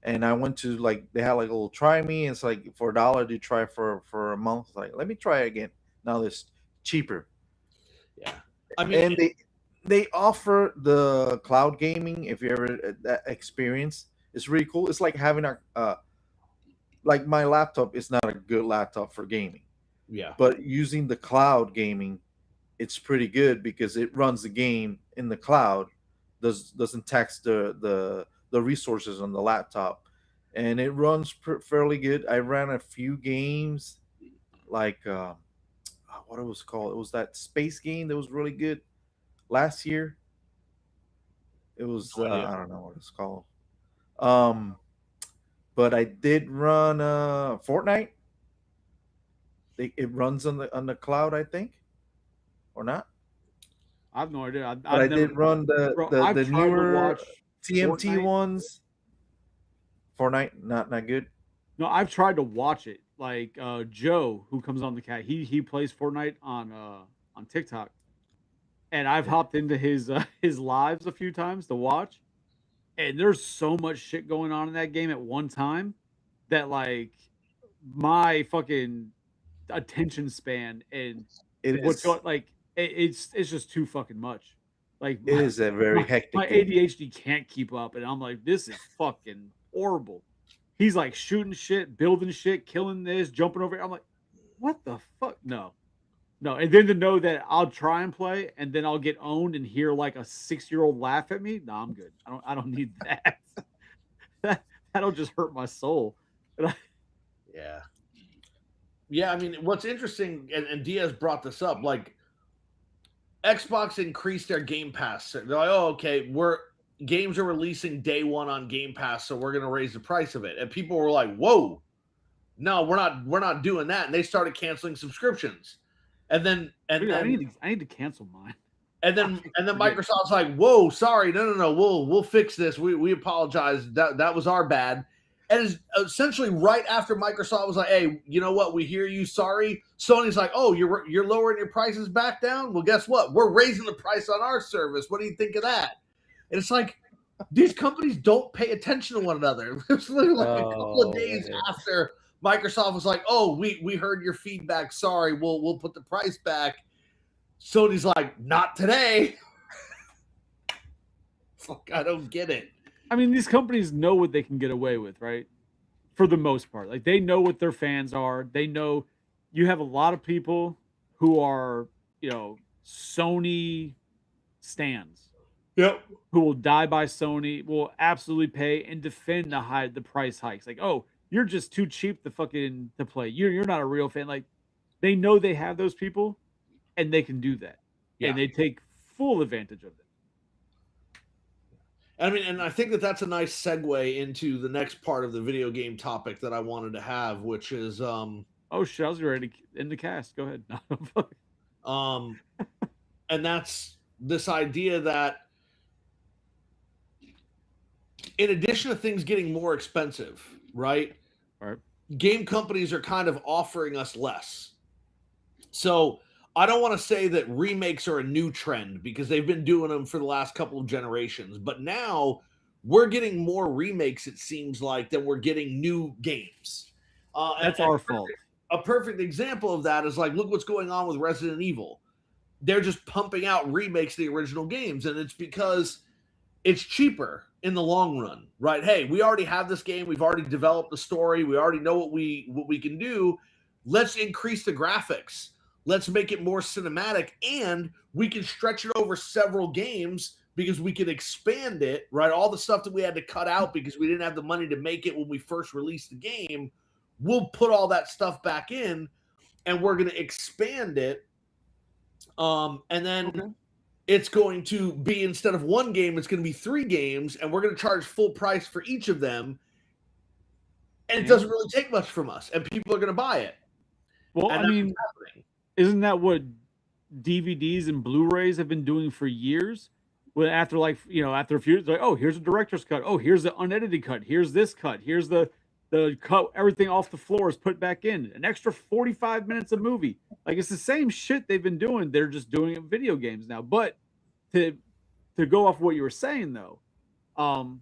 And I went to, like, they had like a little try me. It's like for $1 to try for a month. Like, let me try it again. Now it's cheaper. Yeah. I mean, And they offer the cloud gaming. If you ever that experience, it's really cool. It's like having like my laptop is not a good laptop for gaming, yeah. but using the cloud gaming, it's pretty good because it runs the game in the cloud, doesn't tax the resources on the laptop, and it runs fairly good. I ran a few games, like what it was called. It was that space game that was really good last year. It was No idea. I don't know what it's called. Um, but I did run Fortnite. It runs on the cloud, I think, or not. I have no idea. But I did run Bro, the I've the tried to newer watch TMT Fortnite. ones. Fortnite, not good. No, I've tried to watch it. Like Joe, who comes on the cat, he plays Fortnite on TikTok, and I've hopped into his lives a few times to watch. And there's so much shit going on in that game at one time that, like, my fucking attention span and It what's is going, like, it's just too fucking much. Like, it is a very my hectic game. ADHD can't keep up, and I'm like, this is fucking horrible. He's like shooting shit, building shit, killing this, jumping over. I'm like, what the fuck? No. And then to know that I'll try and play, and then I'll get owned and hear like a 6-year-old laugh at me. No, I'm good. I don't need that. That'll just hurt my soul. Yeah. Yeah, I mean, what's interesting, and Diaz brought this up, like, Xbox increased their Game Pass. They're like, oh, okay, games are releasing day one on Game Pass, so we're going to raise the price of it. And people were like, whoa, no, we're not doing that. And they started canceling subscriptions. And then Dude, I need to cancel mine. And then Microsoft's like, whoa, sorry, no, we'll fix this. We apologize. That was our bad. And it's essentially right after Microsoft was like, hey, you know what? We hear you. Sorry. Sony's like, oh, you're lowering your prices back down? Well, guess what? We're raising the price on our service. What do you think of that? And it's like, these companies don't pay attention to one another. It's literally like a couple of days after Microsoft was like, oh, we heard your feedback. Sorry, we'll put the price back. Sony's like, not today. Fuck, I don't get it. I mean, these companies know what they can get away with, right? For the most part. Like, they know what their fans are. They know you have a lot of people who are, Sony stans. Yep. Who will die by Sony, will absolutely pay and defend the price hikes. Like, oh, you're just too cheap to play. You're not a real fan. Like, they know they have those people, and they can do that. Yeah. And they take full advantage of it. I mean, and I think that's a nice segue into the next part of the video game topic that I wanted to have, which is oh shit, I was ready to end the cast. Go ahead. And that's this idea that in addition to things getting more expensive, right? Right. Game companies are kind of offering us less. So I don't want to say that remakes are a new trend because they've been doing them for the last couple of generations, but now we're getting more remakes, it seems like, than we're getting new games. That's our fault. A perfect example of that is like, look what's going on with Resident Evil. They're just pumping out remakes of the original games, and it's because it's cheaper. in the long run, right? Hey, we already have this game. We've already developed the story. We already know what we can do. Let's increase the graphics. Let's make it more cinematic, and we can stretch it over several games because we can expand it, right? All the stuff that we had to cut out because we didn't have the money to make it when we first released the game, we'll put all that stuff back in, and we're going to expand it. And then it's going to be, instead of one game, it's going to be 3 games, and we're going to charge full price for each of them. And it doesn't really take much from us, and people are going to buy it. Well, And I mean, isn't that what DVDs and Blu-rays have been doing for years? When after after a few years, like, oh, here's a director's cut. Oh, here's the unedited cut. Here's this cut. Here's the cut. Everything off the floor is put back in. An extra 45 minutes of movie. Like, it's the same shit they've been doing. They're just doing it in video games now. But to go off what you were saying though, I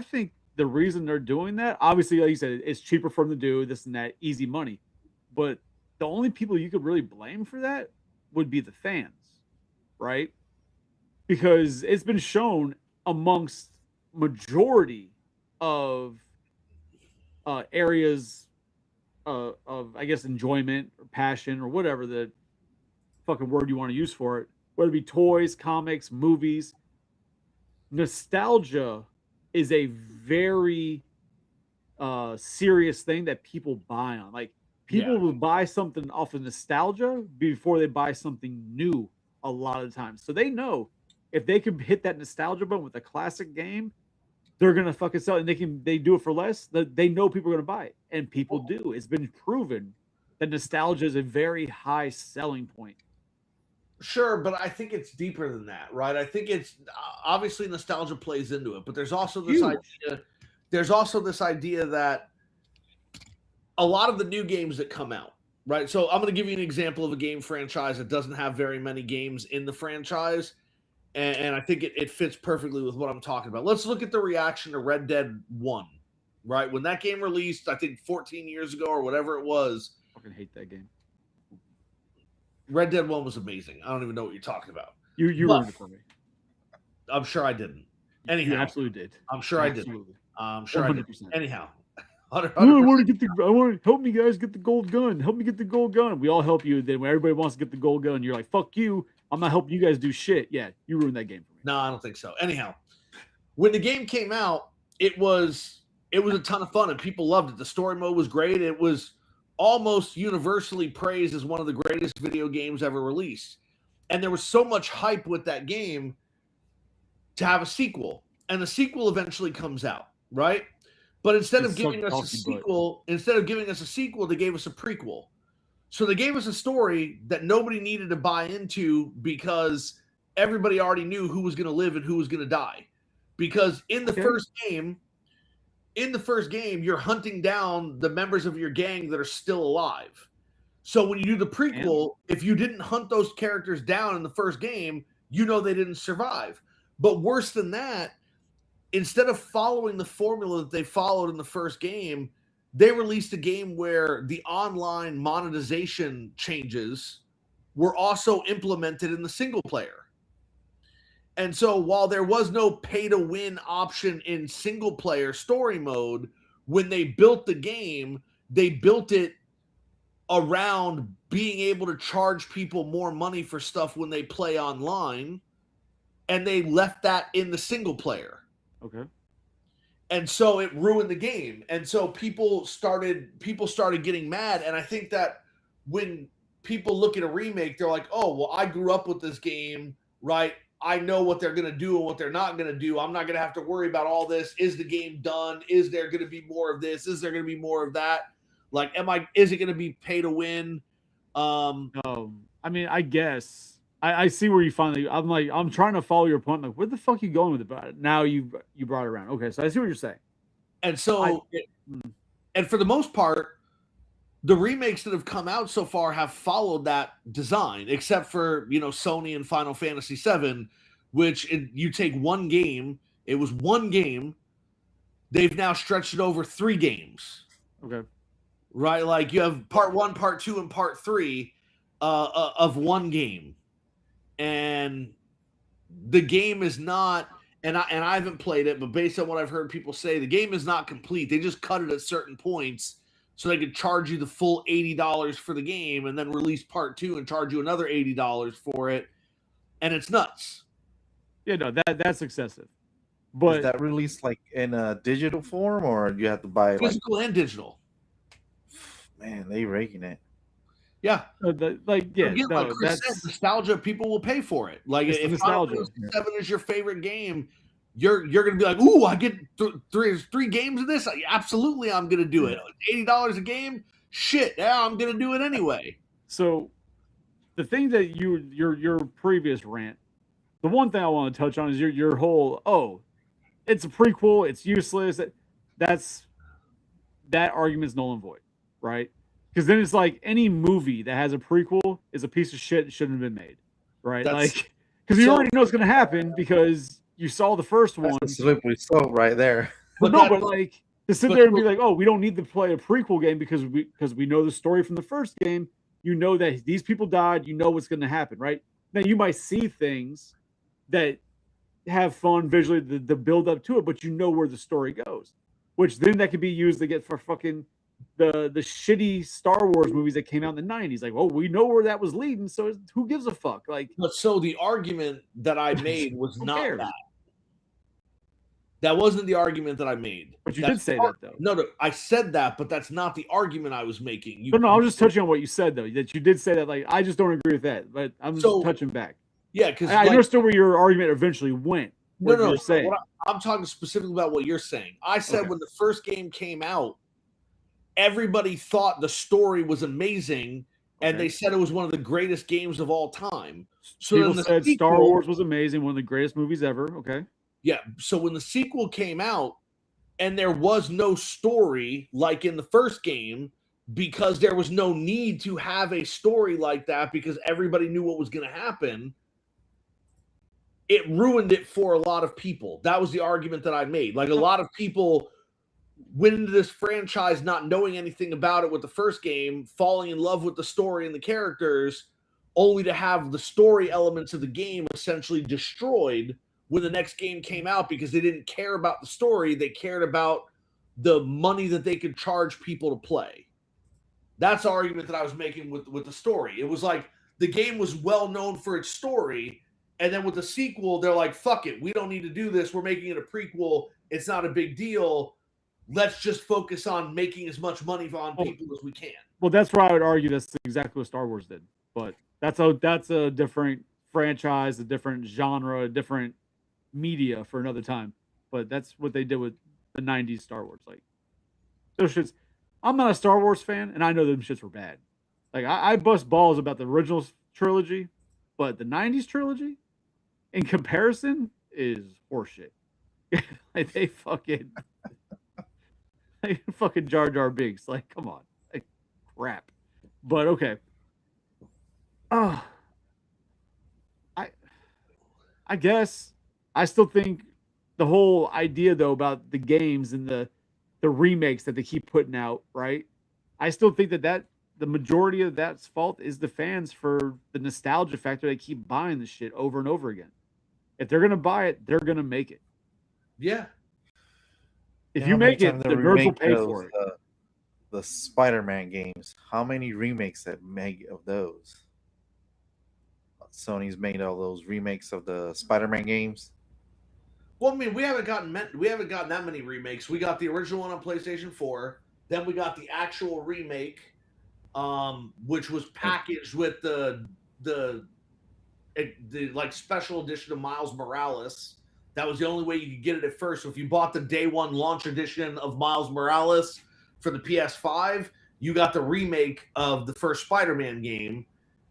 think the reason they're doing that, obviously, like you said, it's cheaper for them to do this and that, easy money. But the only people you could really blame for that would be the fans, right? Because it's been shown amongst majority of areas of, I guess, enjoyment or passion or whatever the fucking word you want to use for it, whether it be toys, comics, movies. Nostalgia is a very serious thing that people buy on. Like, people will buy something off of nostalgia before they buy something new a lot of the times. So they know if they can hit that nostalgia button with a classic game, they're gonna fucking sell it, and they do it for less. They know people are gonna buy it, and people do. It's been proven that nostalgia is a very high selling point. Sure, but I think it's deeper than that, right? I think it's obviously nostalgia plays into it, but there's also this idea. There's also this idea that a lot of the new games that come out, right? So I'm going to give you an example of a game franchise that doesn't have very many games in the franchise, and I think it fits perfectly with what I'm talking about. Let's look at the reaction to Red Dead 1, right? When that game released, I think 14 years ago or whatever it was. I fucking hate that game. Red Dead 1 was amazing. I don't even know what you're talking about. You ruined it for me. I'm sure I didn't. Anyhow, you absolutely did. I'm sure I did. I'm sure 100%. I did. Anyhow, 100%. I want to help me guys get the gold gun. Help me get the gold gun. We all help you. Then when everybody wants to get the gold gun, you're like, fuck you. I'm not helping you guys do shit. Yeah, you ruined that game for me. No, I don't think so. Anyhow, when the game came out, it was a ton of fun and people loved it. The story mode was great. It was almost universally praised as one of the greatest video games ever released. And there was so much hype with that game to have a sequel. And the sequel eventually comes out, right? But instead of giving us a sequel, they gave us a prequel. So they gave us a story that nobody needed to buy into because everybody already knew who was going to live and who was going to die. Because in the first game, you're hunting down the members of your gang that are still alive. So when you do the prequel, if you didn't hunt those characters down in the first game, you know they didn't survive. But worse than that, instead of following the formula that they followed in the first game, they released a game where the online monetization changes were also implemented in the single player. And so while there was no pay-to-win option in single-player story mode, when they built the game, they built it around being able to charge people more money for stuff when they play online, and they left that in the single player. Okay. And so it ruined the game. And so people started getting mad. And I think that when people look at a remake, they're like, oh, well, I grew up with this game, right? I know what they're going to do and what they're not going to do. I'm not going to have to worry about all this. Is the game done? Is there going to be more of this? Is there going to be more of that? Like, is it going to be pay to win? I mean, I guess I see where you finally, I'm trying to follow your point. Like, where the fuck are you going with it? Now you brought it around. Okay. So I see what you're saying. And so, and for the most part, the remakes that have come out so far have followed that design, except for, Sony and Final Fantasy VII, which you take one game. It was one game. They've now stretched it over 3 games. Okay. Right? Like you have part 1, part 2, and part 3 of one game. And the game is not, and I haven't played it, but based on what I've heard people say, the game is not complete. They just cut it at certain points so they could charge you the full $80 for the game and then release part 2 and charge you another $80 for it. And it's nuts. Yeah, no, that's excessive. But is that released like in a digital form, or you have to buy it physical and digital? Man, they raking it. Yeah, Again, like Chris said, nostalgia. People will pay for it. Like if Final Fantasy VII is your favorite game, you're gonna be like, "Ooh, I get three games of this. Absolutely, I'm gonna do it. $80 a game. Shit, yeah, I'm gonna do it anyway." So, the thing that your previous rant, the one thing I want to touch on is your whole it's a prequel, it's useless. That argument's null and void, right? Because then it's like any movie that has a prequel is a piece of shit and shouldn't have been made, right? Like, because you already know it's going to happen because you saw the first one. That's a slippery slope right there. But like to sit there and be like, oh, we don't need to play a prequel game because we know the story from the first game. You know that these people died. You know what's going to happen, right? Now you might see things that have fun visually, the build up to it, but you know where the story goes, which then that could be used to get for fucking the shitty Star Wars movies that came out in the 90s. Like, well, we know where that was leading, so who gives a fuck? Like, but so the argument that I made was not that. That wasn't the argument that I made. But you did say that, though. No, I said that, but that's not the argument I was making. No, I was just touching on what you said, though. That you did say that. Like, I just don't agree with that. But I'm just touching back. Yeah, because I understood where your argument eventually went. No. I'm talking specifically about what you're saying. I said when the first game came out, everybody thought the story was amazing, and they said it was one of the greatest games of all time. So people said Star Wars was amazing, one of the greatest movies ever. Okay. Yeah. So when the sequel came out, and there was no story like in the first game, because there was no need to have a story like that because everybody knew what was going to happen, it ruined it for a lot of people. That was the argument that I made. Like, a lot of people went into this franchise not knowing anything about it with the first game, falling in love with the story and the characters, only to have the story elements of the game essentially destroyed when the next game came out because they didn't care about the story. They cared about the money that they could charge people to play. That's the argument that I was making with the story. It was like the game was well known for its story, and then with the sequel, they're like, fuck it, we don't need to do this. We're making it a prequel. It's not a big deal. Let's just focus on making as much money on people as we can. Well, that's where I would argue that's exactly what Star Wars did. But that's a different franchise, a different genre, a different media for another time. But that's what they did with the 90s Star Wars. Like, those shits. I'm not a Star Wars fan, and I know them shits were bad. Like, I bust balls about the original trilogy, but the 90s trilogy, in comparison, is horseshit. Like, they fucking Jar Jar Binks. Like, come on. Like, crap. But okay. I guess I still think the whole idea, though, about the games and the remakes that they keep putting out, right? I still think that the majority of that's fault is the fans for the nostalgia factor. They keep buying the shit over and over again. If they're gonna buy it, they're gonna make it. Yeah. If you make it, the nerds will pay for it. The Spider-Man games. How many remakes that make of those? Sony's made all those remakes of the Spider-Man games. Well, I mean, we haven't gotten that many remakes. We got the original one on PlayStation 4. Then we got the actual remake, which was packaged with the like special edition of Miles Morales. That was the only way you could get it at first. So if you bought the day one launch edition of Miles Morales for the PS5, you got the remake of the first Spider-Man game,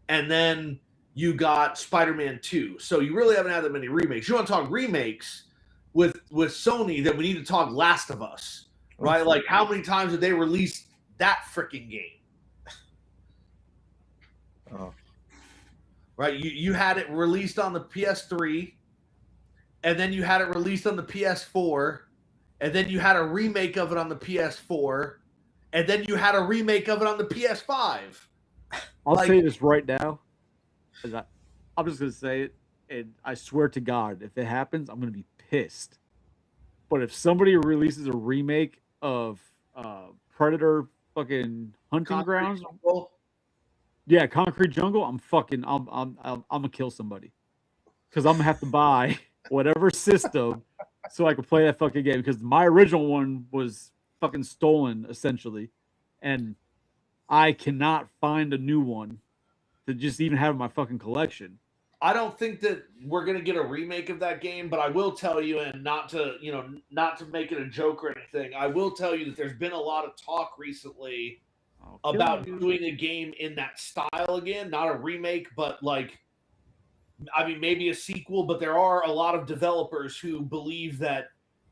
and then you got Spider-Man 2. So you really haven't had that many remakes. You want to talk remakes with Sony, then we need to talk Last of Us, right? Like, how many times did they release that freaking game? Oh. Right? You had it released on the PS3, and then you had it released on the PS4, and then you had a remake of it on the PS4, and then you had a remake of it on the PS5. I'll say this right now. I'm just going to say it. and I swear to God, if it happens, I'm gonna be pissed. But if somebody releases a remake of Predator fucking Hunting Concrete Grounds, Jungle. yeah, Concrete Jungle, I'm gonna kill somebody because I'm gonna have to buy whatever system so I can play that fucking game because my original one was fucking stolen essentially, and I cannot find a new one to just even have in my fucking collection. I don't think that we're gonna get a remake of that game, but I will tell you, and not to make it a joke or anything, I will tell you that there's been a lot of talk recently I'll kill about you. doing a game in that style again, not a remake, but like, I mean, maybe a sequel. But there are a lot of developers who believe that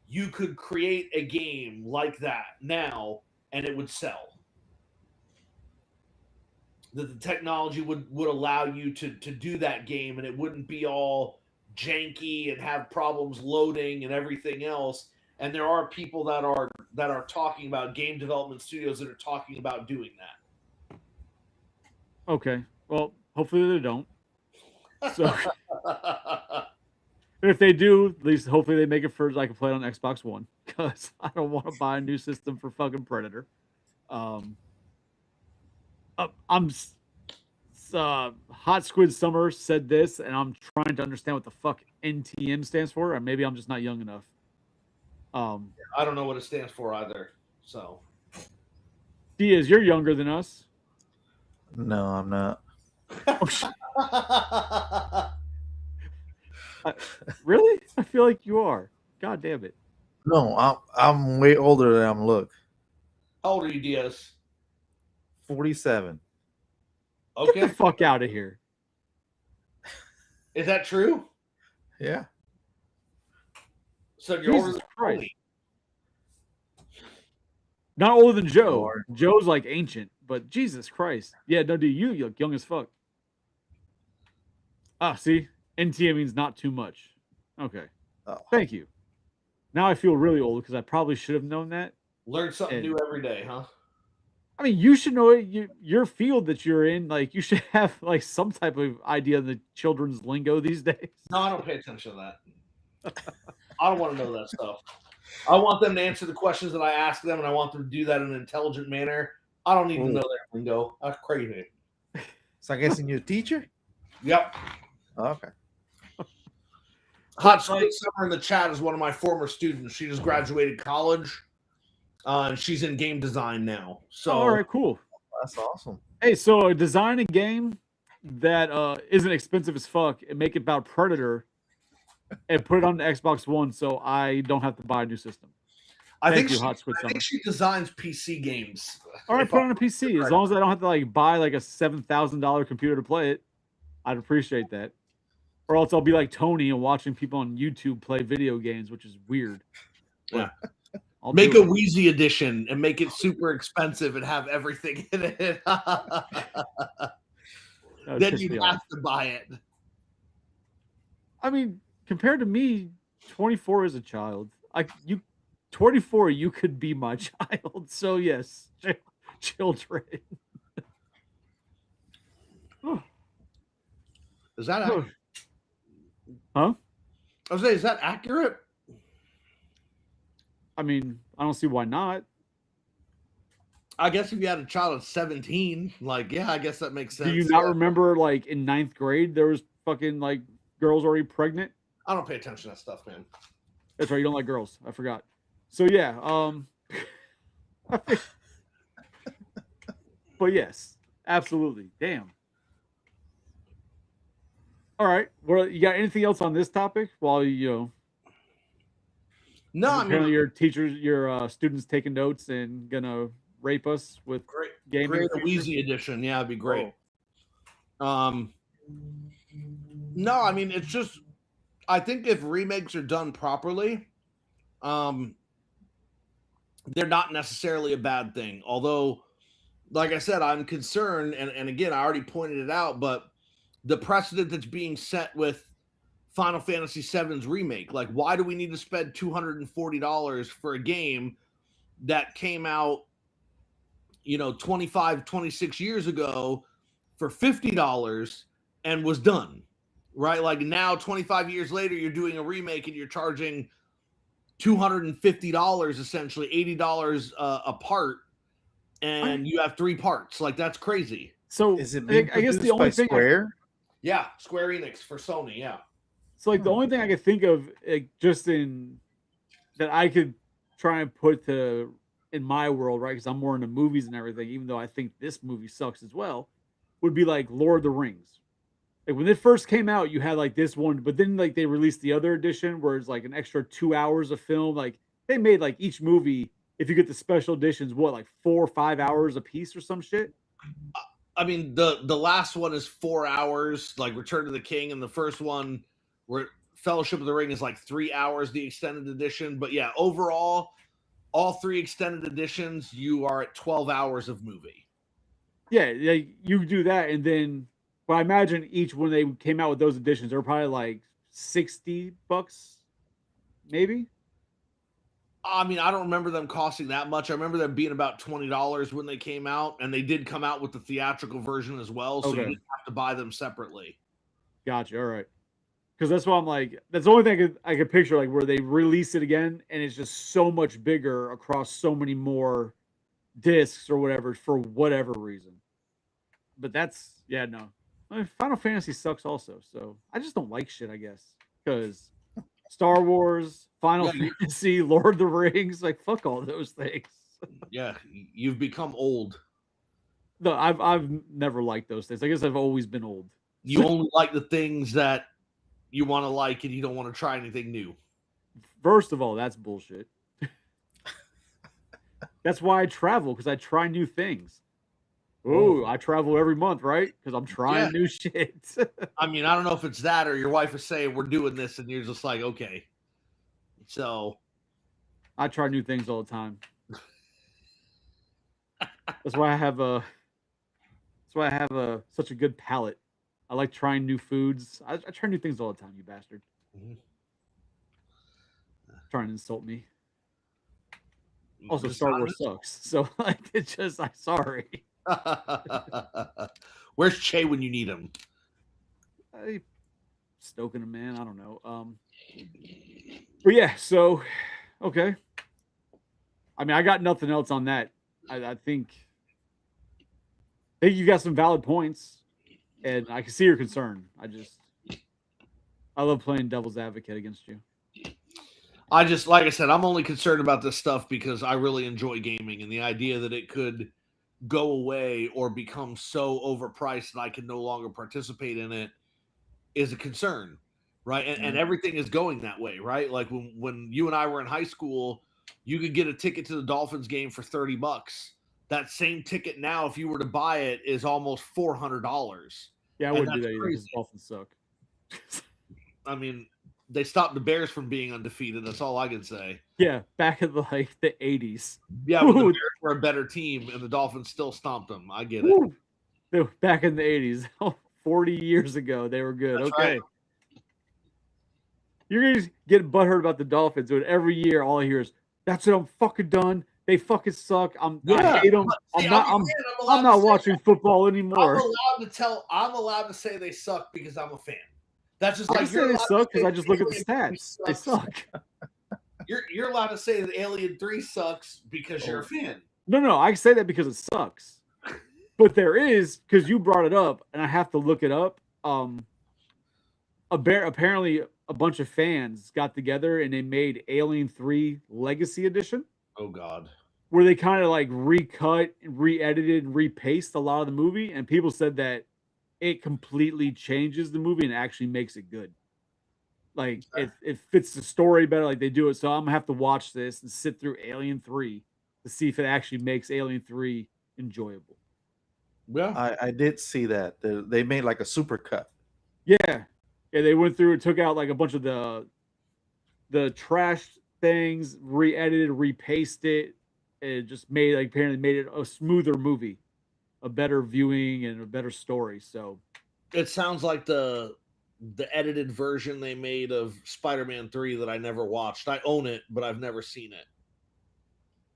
you could create a game like that now and it would sell. That the technology would allow you to do that game and it wouldn't be all janky and have problems loading and everything else. And there are people that are talking about game development studios that are talking about doing that. Okay, well, hopefully they don't. So if they do, at least hopefully they make it for I can play it on Xbox One because I don't want to buy a new system for fucking Predator. I'm Hot Squid Summer said this, and I'm trying to understand what the fuck NTM stands for, and maybe I'm just not young enough. I don't know what it stands for either. So, Diaz, you're younger than us. No, I'm not. Really? I feel like you are. God damn it. No, I'm way older than I'm look. How old are you, Diaz? 47. Get Okay, the fuck out of here. is that true? Yeah. So you're older Jesus than Christ. Tony. Not older than Joe. Lord. Joe's like ancient, but Jesus Christ. Yeah, no, dude, you look young as fuck. Ah, see? NTM means not too much. Okay. Oh. Thank you. Now I feel really old because I probably should have known that. Learn something And- new every day, huh? I mean, you should know it. Your field that you're in, like you should have like some type of idea of the children's lingo these days. No, I don't pay attention to that. I don't want to know that stuff. I want them to answer the questions that I ask them, and I want them to do that in an intelligent manner. I don't need to know their lingo. That's crazy. So I guess a new teacher? Yep. Okay. Hot Squid Summer in the chat is one of my former students. She just graduated college, and she's in game design now. So, all right, cool. That's awesome. Hey, so design a game that isn't expensive as fuck and make it about Predator and put it on the Xbox One so I don't have to buy a new system. I Thank think you, she, Hot Squid I Summer. think she designs PC games. All right, If put it I- on a PC. As long as I don't have to like buy like a $7,000 computer to play it, I'd appreciate that. Or else I'll be like Tony and watching people on YouTube play video games, which is weird. Yeah. I'll Make do a it. Wheezy edition and make it super expensive and have everything in it. That would Then piss you me have off. to buy it. I mean, compared to me, 24 is a child. 24, you could be my child. So yes, children. Is that accurate? Huh? I was saying, is that accurate? I mean, I don't see why not. I guess if you had a child at 17, like, yeah, I guess that makes sense. Do you not remember like in 9th grade there was fucking like girls already pregnant? I don't pay attention to that stuff, man. That's right, you don't like girls. I forgot. So yeah, but yes, absolutely. Damn. All right. Well, you got anything else on this topic? While No, I apparently mean, your teachers, your students taking notes and gonna rape us with great, gaming. great features? Wheezy edition. Yeah, it'd be great. No, I mean, it's just, I think if remakes are done properly, they're not necessarily a bad thing. Although, like I said, I'm concerned, and again, I already pointed it out, but the precedent that's being set with Final Fantasy VII's remake, like, why do we need to spend $240 for a game that came out, 25, 26 years ago for $50 and was done? right? Like now, 25 years later, you're doing a remake and you're charging $250, essentially $80 a part, and you have 3 parts. Like, that's crazy. So Is it being I guess the produced only by thing Square? Yeah, Square Enix for Sony. Yeah. So like the only thing I could think of, just in that I could try and put to in my world, right? Because I'm more into movies and everything, even though I think this movie sucks as well, would be like Lord of the Rings. Like when it first came out, you had like this one, but then like they released the other edition where it's like an extra 2 hours of film. Like they made like each movie, if you get the special editions, what, like 4 or 5 hours a piece or some shit? I mean, the last one is 4 hours, like Return of the King, and the first one, where Fellowship of the Ring, is like 3 hours, the extended edition. But yeah, overall, all 3 extended editions, you are at 12 hours of movie. Yeah, you do that, and then, but I imagine each when they came out with those editions, they were probably like $60, maybe. I mean, I don't remember them costing that much. I remember them being about $20 when they came out, and they did come out with the theatrical version as well, so you Okay. didn't have to buy them separately. Gotcha. All right. Because that's why I'm like, that's the only thing I could picture, like where they release it again, and it's just so much bigger across so many more discs or whatever for whatever reason. But that's, yeah, no. I mean, Final Fantasy sucks also, so I just don't like shit, I guess, because Star Wars, Final Yeah, Fantasy, Lord of the Rings, like fuck all those things. Yeah, you've become old. No, I've never liked those things. I guess I've always been old. You only like the things that you want to like, and you don't want to try anything new. First of all, that's bullshit. That's why I travel, because I try new things. Oh, I travel every month, right? Because I'm trying new shit. I mean, I don't know if it's that or your wife is saying we're doing this, and you're just like, okay. So I try new things all the time. That's why I have such a good palate. I like trying new foods. I try new things all the time, you bastard. Trying to insult me. Also, Star Wars sucks. So like, it's just, I'm sorry. Where's Che when you need him? Stoking him, man. I don't know. But yeah, so okay. I mean, I got nothing else on that. I think you got some valid points, and I can see your concern. I love playing devil's advocate against you. I just, like I said, I'm only concerned about this stuff because I really enjoy gaming, and the idea that it could go away or become so overpriced that I can no longer participate in it is a concern, right? And everything is going that way, right? Like when you and I were in high school, you could get a ticket to the Dolphins game for $30. That same ticket now, if you were to buy it, is almost $400. Yeah, I wouldn't do that either because Dolphins suck. I mean, they stopped the Bears from being undefeated. That's all I can say. Yeah, back in the 80s. Yeah, but the Bears were a better team, and the Dolphins still stomped them. I get it. Back in the 80s, 40 years ago, they were good. That's okay. Right. You're going to get butthurt about the Dolphins, but every year all I hear is, that's it, I'm fucking done. They fucking suck. I hate them. I'm not watching football anymore. I'm allowed to say they suck because I'm a fan. That's just I like say they suck because I just look at the stats. They suck. You're allowed to say that Alien 3 sucks because you're a fan. No, I say that because it sucks. But there is, because you brought it up, and I have to look it up. Apparently, a bunch of fans got together and they made Alien 3 Legacy Edition. Oh God. Where they kind of like recut, re-edited, and repaced a lot of the movie, and people said that it completely changes the movie and actually makes it good. Like it fits the story better, like they do it. So I'm gonna have to watch this and sit through Alien 3 to see if it actually makes Alien 3 enjoyable. Yeah, I did see that. They made like a super cut. Yeah, they went through and took out like a bunch of the trash things, re-edited, repasted it. It just apparently made it a smoother movie, a better viewing, and a better story. So it sounds like the edited version they made of Spider-Man 3 that I never watched. I own it, but I've never seen it.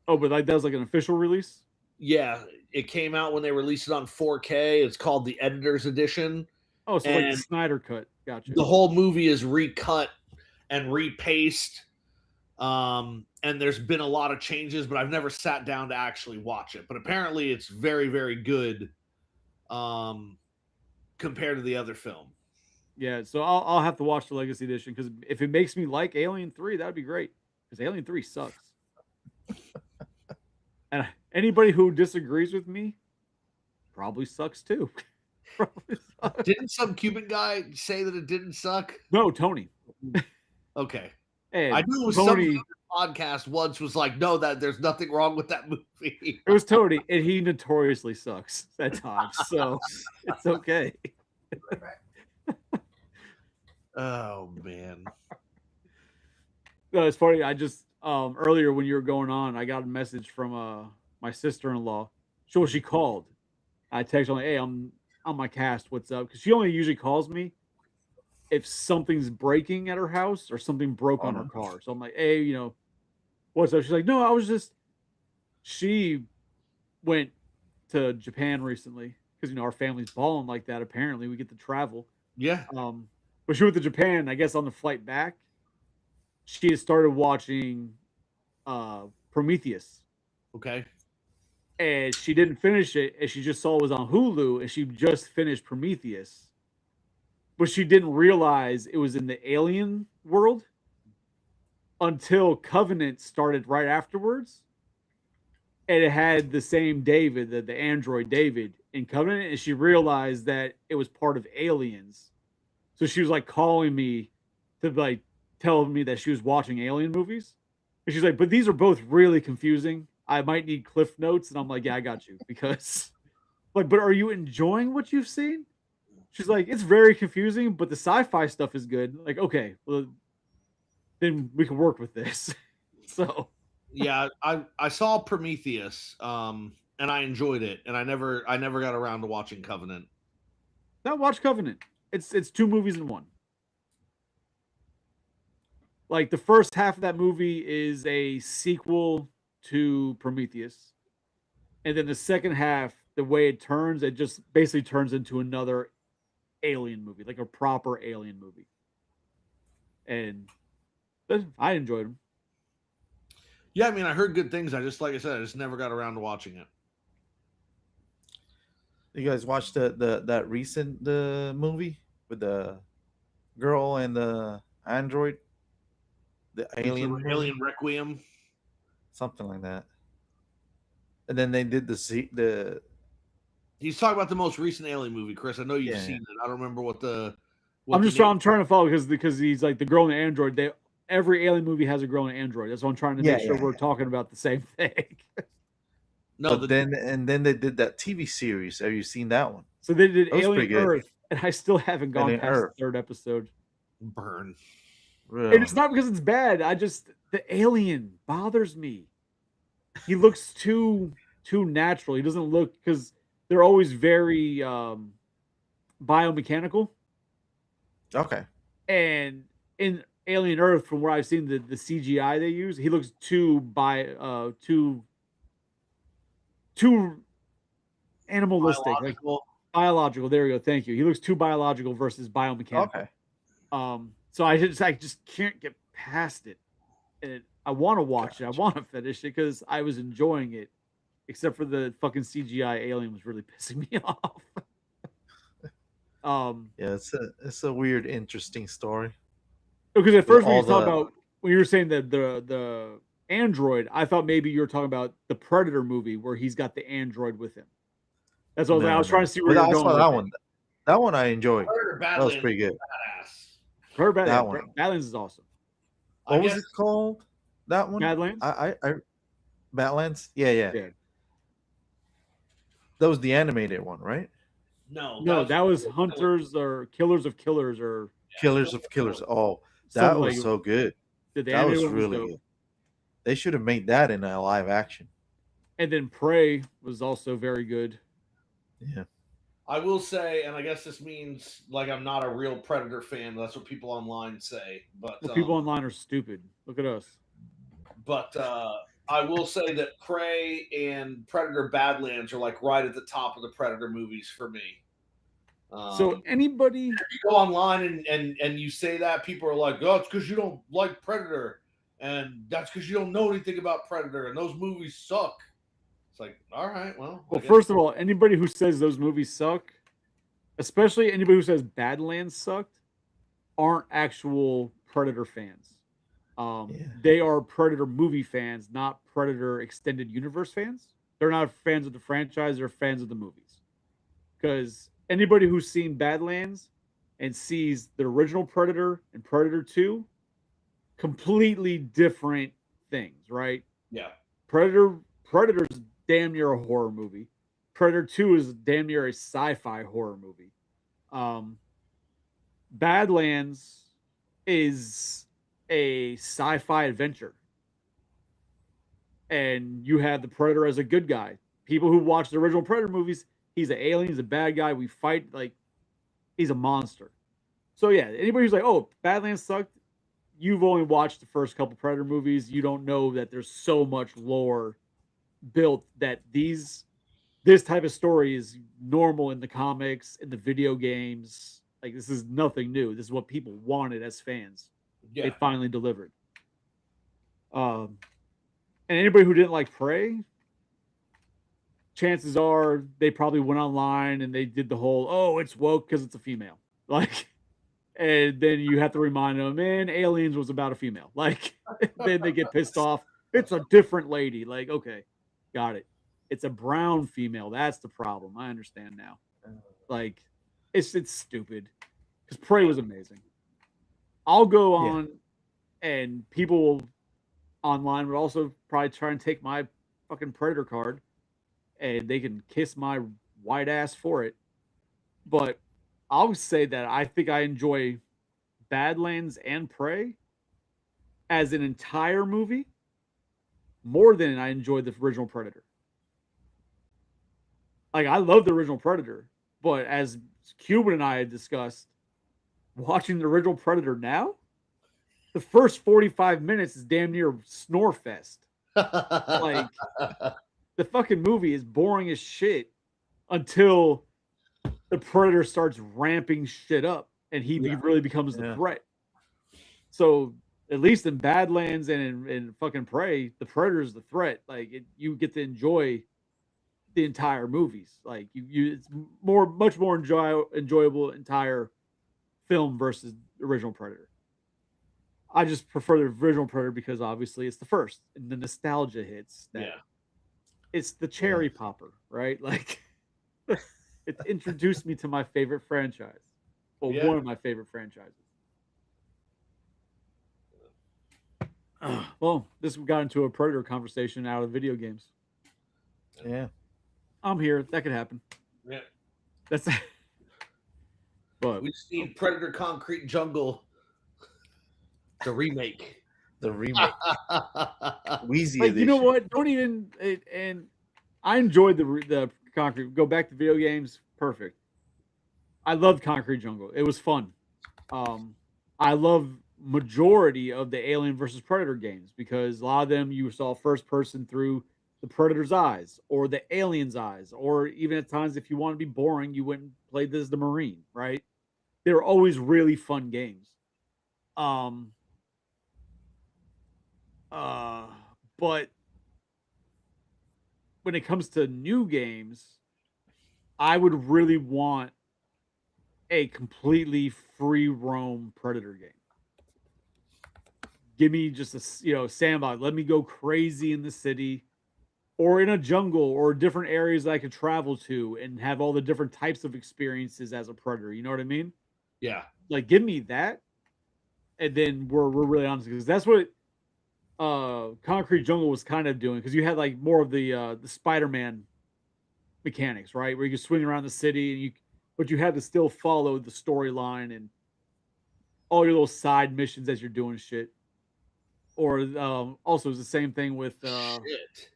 Oh, but like that was like an official release? Yeah, it came out when they released it on 4K. It's called the Editor's Edition. Oh, so like the Snyder Cut. Gotcha. The whole movie is recut and repaced. And there's been a lot of changes, but I've never sat down to actually watch it. But apparently it's very, very good compared to the other film. Yeah, so I'll have to watch the Legacy Edition because if it makes me like Alien 3, that'd be great. Because Alien 3 sucks. And anybody who disagrees with me probably sucks too. Probably sucks. Didn't some Cuban guy say that it didn't suck? No, Tony. Okay. And I knew it was Tony, some podcast once was like, no, that there's nothing wrong with that movie. it was Tony, and he notoriously sucks at times, so it's okay. Oh man. No, it's funny. I just earlier when you were going on, I got a message from my sister-in-law. So she called. I texted her like, "Hey, I'm on my cast. What's up?" Because she only usually calls me if something's breaking at her house or something broke on her car. So I'm like, "Hey, what's up?" She's like, "No, I was just." She went to Japan recently because our family's balling like that. Apparently, we get to travel. Yeah. But she went to Japan. I guess on the flight back, she had started watching Prometheus. Okay. And she didn't finish it, and she just saw it was on Hulu, and she just finished Prometheus. But she didn't realize it was in the alien world until Covenant started right afterwards. And it had the same David, the android David in Covenant, and she realized that it was part of Aliens. So she was like calling me to like tell me that she was watching Alien movies. And she's like, but these are both really confusing. I might need cliff notes. And I'm like, yeah, I got you. Because like, but are you enjoying what you've seen? She's like, it's very confusing, but the sci-fi stuff is good. Like, okay, well, then we can work with this. So yeah, I saw Prometheus, and I enjoyed it, and I never got around to watching Covenant. now watch Covenant. It's two movies in one. Like the first half of that movie is a sequel to Prometheus. And then the second half, the way it turns, it just basically turns into another alien movie, like a proper alien movie. And I enjoyed them. Yeah, I mean, I heard good things. Like I said, I just never got around to watching it. You guys watched that recent movie with the girl and the android, the alien Requiem, something like that. And then they did the. He's talking about the most recent Alien movie, Chris. I know you've seen it. I don't remember what the. I'm trying to follow because he's like the girl and the android. Every Alien movie has a girl and android. That's why I'm trying to make sure we're talking about the same thing. No, then they did that TV series. Have you seen that one? So they did Alien Earth, and I still haven't gone past the third episode. Burn. Really? And it's not because it's bad. The alien bothers me. He looks too natural. He doesn't look, because they're always very biomechanical. Okay. And in Alien Earth, from where I've seen the CGI they use, he looks too animalistic, biological. Like biological. There we go. Thank you. He looks too biological versus biomechanical. Okay. So I just can't get past it, and I want to watch it. I want to finish it because I was enjoying it, except for the fucking CGI alien was really pissing me off. Yeah, it's a weird, interesting story. Because at first when you were saying that the android, I thought maybe you were talking about the Predator movie where he's got the android with him. That's what I was trying to see where you're going. That one. That one I enjoyed. That was pretty good. That one. Badlands is awesome. What was it called? That one? Badlands? Badlands? Yeah. That was the animated one, right? No, that was Hunters or Killers of Killers or Killers of Killers. Oh, that was so good. That was really good. They should have made that in a live action. And then Prey was also very good. Yeah. I will say, and I guess this means like I'm not a real Predator fan. That's what people online say. But people online are stupid. Look at us. But I will say that Prey and Predator Badlands are like right at the top of the Predator movies for me. So anybody, you go online and you say that, people are like, "Oh, it's because you don't like Predator, and that's because you don't know anything about Predator, and those movies suck." It's like, all right, well. well, first of all, anybody who says those movies suck, especially anybody who says Badlands sucked, aren't actual Predator fans. They are Predator movie fans, not Predator extended universe fans. They're not fans of the franchise; they're fans of the movies. Because anybody who's seen Badlands and sees the original Predator and Predator 2, completely different things, right? Yeah. Predator's damn near a horror movie. Predator 2 is damn near a sci-fi horror movie. Badlands is a sci-fi adventure. And you have the Predator as a good guy. People who watch the original Predator movies, he's an alien, he's a bad guy. We fight like he's a monster. So yeah, anybody who's like, "Oh, Badlands sucked," you've only watched the first couple Predator movies. You don't know that there's so much lore built that this type of story is normal in the comics, in the video games. Like this is nothing new. This is what people wanted as fans. Yeah. They finally delivered. And anybody who didn't like Prey, chances are they probably went online and they did the whole, "Oh, it's woke because it's a female." Like, and then you have to remind them, "Man, Aliens was about a female." Like, then they get pissed off. It's a different lady. Like, okay, got it. It's a brown female. That's the problem. I understand now. Like, it's stupid. Because Prey was amazing. I'll go on, and people online would also probably try and take my fucking Predator card, and they can kiss my white ass for it. But I'll say that I think I enjoy Badlands and Prey as an entire movie more than I enjoy the original Predator. Like, I love the original Predator, but as Cuban and I had discussed, watching the original Predator now, the first 45 minutes is damn near snore fest. Like, the fucking movie is boring as shit until the Predator starts ramping shit up and he really becomes the threat. So at least in Badlands and in fucking Prey, the Predator is the threat. Like, you get to enjoy the entire movies. Like, it's much more enjoyable entire film versus the original Predator. I just prefer the original Predator because obviously it's the first and the nostalgia hits. It's the cherry popper, right? Like, it introduced me to my favorite franchise. Well, one of my favorite franchises. Well, this got into a Predator conversation out of video games. Yeah. I'm here. That could happen. Yeah. That's but we just need Predator Concrete Jungle, the remake. The remake. Wheezy like, edition. you know what? Don't even and I enjoyed the Concrete. Go back to video games. Perfect. I loved Concrete Jungle. It was fun. I love majority of the Alien versus Predator games because a lot of them you saw first person through the Predator's eyes or the alien's eyes, or even at times if you want to be boring, you went and played this as the Marine, right? They were always really fun games. But when it comes to new games, I would really want a completely free roam Predator game. Give me just a sandbox. Let me go crazy in the city or in a jungle or different areas that I could travel to and have all the different types of experiences as a Predator. You know what I mean? Yeah. Like, give me that. And then we're really honest because that's what Concrete Jungle was kind of doing, because you had like more of the Spider-Man mechanics, right? Where you could swing around the city and but you had to still follow the storyline and all your little side missions as you're doing shit. Or also it's the same thing with shit.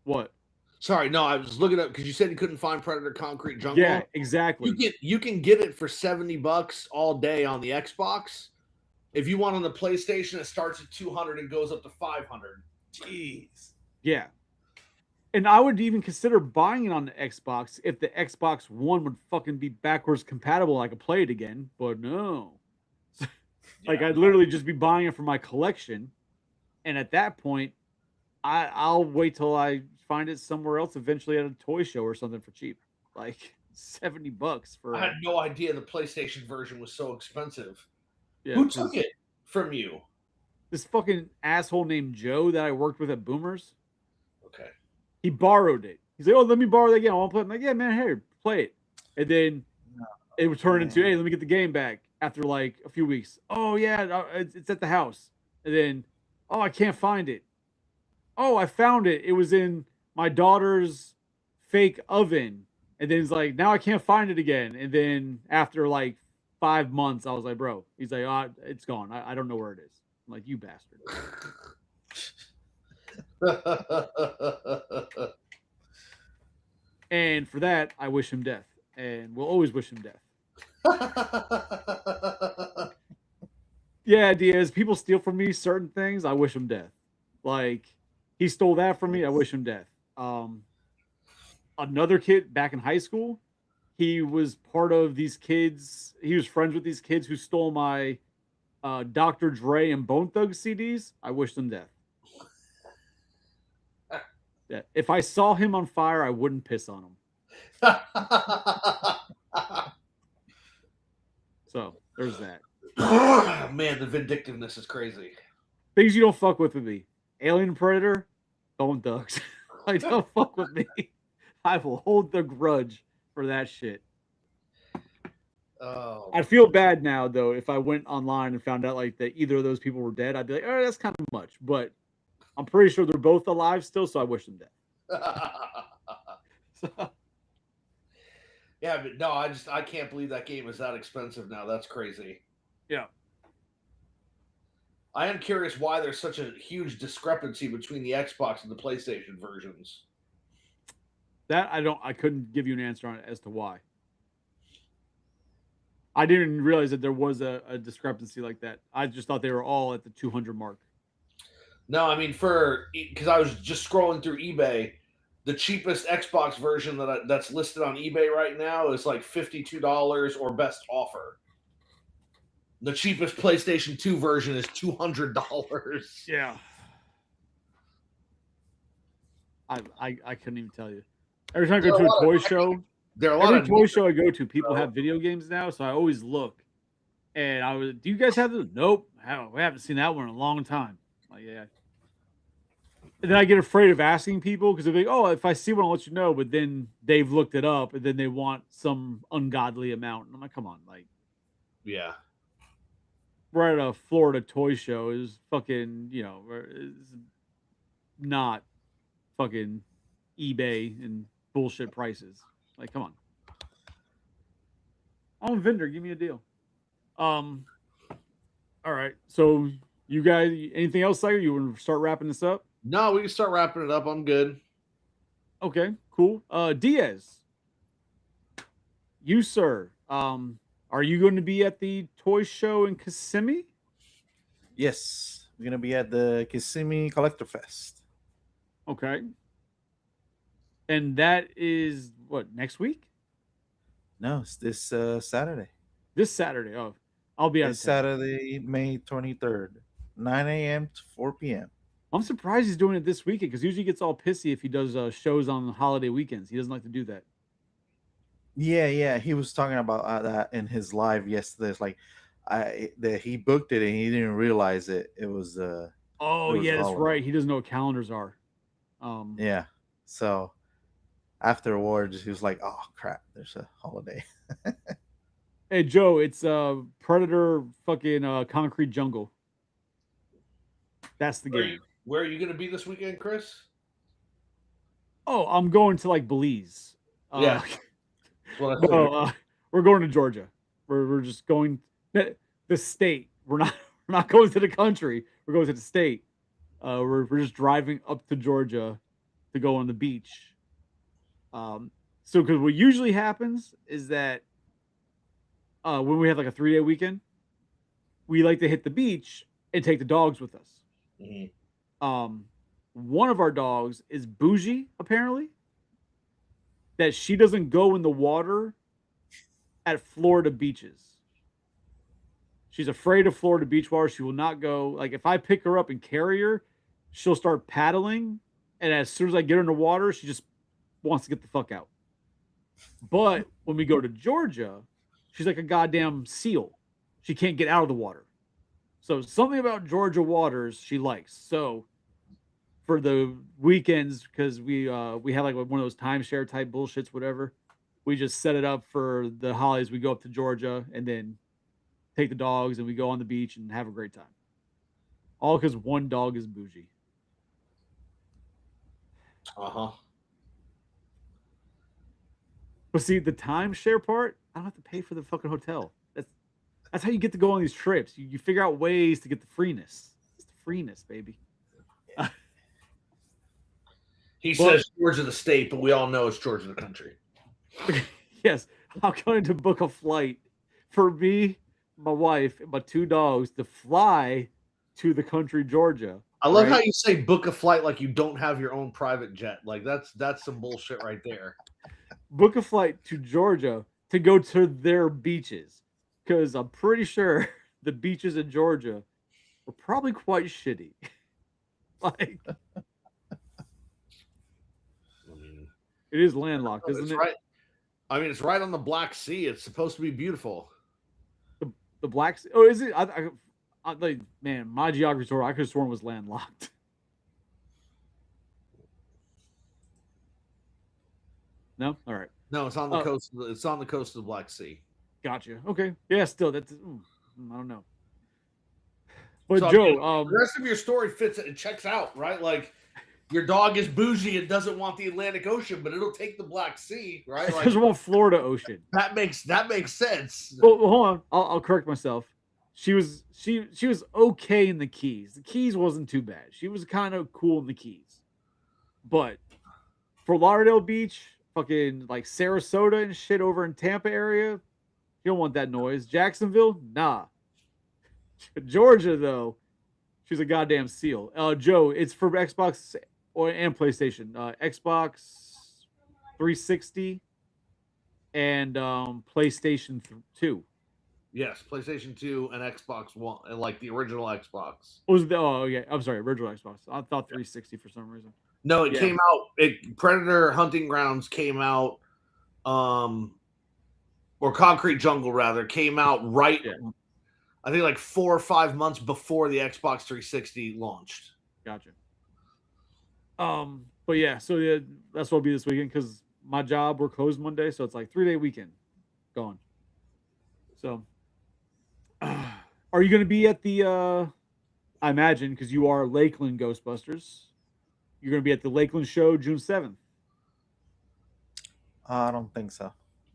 What? Sorry, no, I was looking up because you said you couldn't find Predator Concrete Jungle. Yeah, exactly. You can get it for $70 all day on the Xbox. If you want on the PlayStation, it starts at $200 and goes up to $500. Jeez. Yeah. And I would even consider buying it on the Xbox if the Xbox One would fucking be backwards compatible. I could play it again, but no. Like Yeah. I'd literally just be buying it for my collection, and at that point, I'll wait till I find it somewhere else. Eventually, at a toy show or something for cheap, like $70 for I had no idea the PlayStation version was so expensive. yeah. Who took it from you? This fucking asshole named Joe that I worked with at Boomers. Okay. He borrowed it. He's like, "Oh, let me borrow that game. I want to play it." I'm like, "Yeah, man, here, play it." And then it would turn into, "Hey, let me get the game back." After like a few weeks, "Oh yeah, it's at the house." And then, "Oh, I can't find it." "Oh, I found it. It was in my daughter's fake oven." And then he's like, "Now I can't find it again." And then after like 5 months, I was like, "Bro," he's like, "Oh, it's gone. I don't know where it is." I'm like, "You bastard." And for that, I wish him death, and will always wish him death. Yeah, Diaz. People steal from me certain things. I wish him death. Like he stole that from me. I wish him death. Another kid back in high school, he was part of these kids. He was friends with these kids who stole my Dr. Dre and Bone Thugs CDs. I wish them death. Yeah. If I saw him on fire, I wouldn't piss on him. So there's that. Man, the vindictiveness is crazy. Things you don't fuck with me. Alien Predator, Bone Thugs. Like, don't fuck with me. I will hold the grudge for that shit. Oh, I'd feel bad now though if I went online and found out like that either of those people were dead. I'd be like, "Oh, that's kind of much," but I'm pretty sure they're both alive still, so I wish them dead. So, yeah, but no, I can't believe that game is that expensive now. That's crazy. yeah. I am curious why there's such a huge discrepancy between the Xbox and the PlayStation versions. That I couldn't give you an answer on it as to why. I didn't realize that there was a discrepancy like that. I just thought they were all at the 200 mark. No, I mean because I was just scrolling through eBay, the cheapest Xbox version that's listed on eBay right now is like $52 or best offer. The cheapest PlayStation 2 version is $200. Yeah. I couldn't even tell you. Every time I go to a toy show, There are a lot every of toy show I go to, people have video games now, so I always look. And do you guys have this? Nope. We haven't seen that one in a long time. Like, yeah. And then I get afraid of asking people because they're like, "Oh, if I see one, I'll let you know." But then they've looked it up, and then they want some ungodly amount. And I'm like, "Come on, like, yeah. we're at a Florida toy show. Is fucking, is not fucking eBay and bullshit prices. Like, come on. I'm a vendor. Give me a deal." All right. So you guys, anything else, Tiger? You want to start wrapping this up? No, we can start wrapping it up. I'm good. Okay, cool. Diaz, you sir, are you going to be at the toy show in Kissimmee? Yes, we're gonna be at the Kissimmee Collector Fest. Okay. And that is what, next week? No, it's this Saturday. This Saturday. Oh, I'll be out This of town. Saturday, May 23rd, 9 a.m. to 4 p.m. I'm surprised he's doing it this weekend because usually he gets all pissy if he does shows on holiday weekends. He doesn't like to do that. Yeah, he was talking about that in his live yesterday. It's like that he booked it and he didn't realize it. It was Oh it was yeah, that's holiday. right. He doesn't know what calendars are. Yeah. So afterwards, he was like, "Oh crap, there's a holiday." Hey Joe, it's Predator fucking Concrete Jungle. That's the game. Where are you going to be this weekend, Chris? Oh, I'm going to like Belize. Yeah. That's what I figured. No, we're going to Georgia. We're just going the state. We're not going to the country. We're going to the state. We're just driving up to Georgia to go on the beach. So because what usually happens is that when we have like a 3-day weekend, we like to hit the beach and take the dogs with us. Mhm. one of our dogs is bougie, apparently, that she doesn't go in the water at Florida beaches. She's afraid of Florida beach water. She will not go. Like, if I pick her up and carry her, she'll start paddling. And as soon as I get her in the water, she just wants to get the fuck out. But when we go to Georgia, she's like a goddamn seal. She can't get out of the water. So something about Georgia waters she likes. So for the weekends, because we have like one of those timeshare type bullshits, whatever, we just set it up for the holidays. We go up to Georgia and then take the dogs and we go on the beach and have a great time. All because one dog is bougie. But see, the timeshare part, I don't have to pay for the fucking hotel. That's how you get to go on these trips. You figure out ways to get the freeness. It's the freeness, baby. He says Georgia the state, but we all know it's Georgia the country. Yes, I'm going to book a flight for me, my wife, and my two dogs to fly to the country Georgia. I love how you say book a flight like you don't have your own private jet. Like that's some bullshit right there. Book a flight to Georgia to go to their beaches. Because I'm pretty sure the beaches in Georgia were probably quite shitty. Like, it is landlocked, isn't it? Right. I mean, it's right on the Black Sea. It's supposed to be beautiful. The Black Sea. Oh, is it? I like, man, my geography tour, I could have sworn was landlocked. No, all right. No, it's on the coast. It's on the coast of the Black Sea. Gotcha. Okay. Yeah. Still, that's. I don't know. But so, Joe, I mean, the rest of your story fits. It checks out, right? Like, your dog is bougie and doesn't want the Atlantic Ocean, but it'll take the Black Sea, right? It Like, doesn't want Florida Ocean. That makes sense. Well, hold on. I'll correct myself. She was okay in the Keys. The Keys wasn't too bad. She was kind of cool in the Keys, but for Lauderdale Beach, fucking like Sarasota and shit over in Tampa area, you don't want that noise. Jacksonville, nah. Georgia though, she's a goddamn seal. Joe, it's for Xbox and PlayStation. Xbox 360 and PlayStation 2. Yes, PlayStation 2 and Xbox One, and like the original Xbox. Was the I'm sorry, original Xbox. I thought 360 for some reason. No, it came out. Predator Hunting Grounds came out, or Concrete Jungle rather came out right. Yeah. I think like 4 or 5 months before the Xbox 360 launched. Gotcha. But yeah, so yeah, that's what I'll be this weekend because my job we're closed Monday, so it's like 3-day weekend, gone. So, are you going to be at the? I imagine because you are Lakeland Ghostbusters. You're going to be at the Lakeland show June 7th. I don't think so.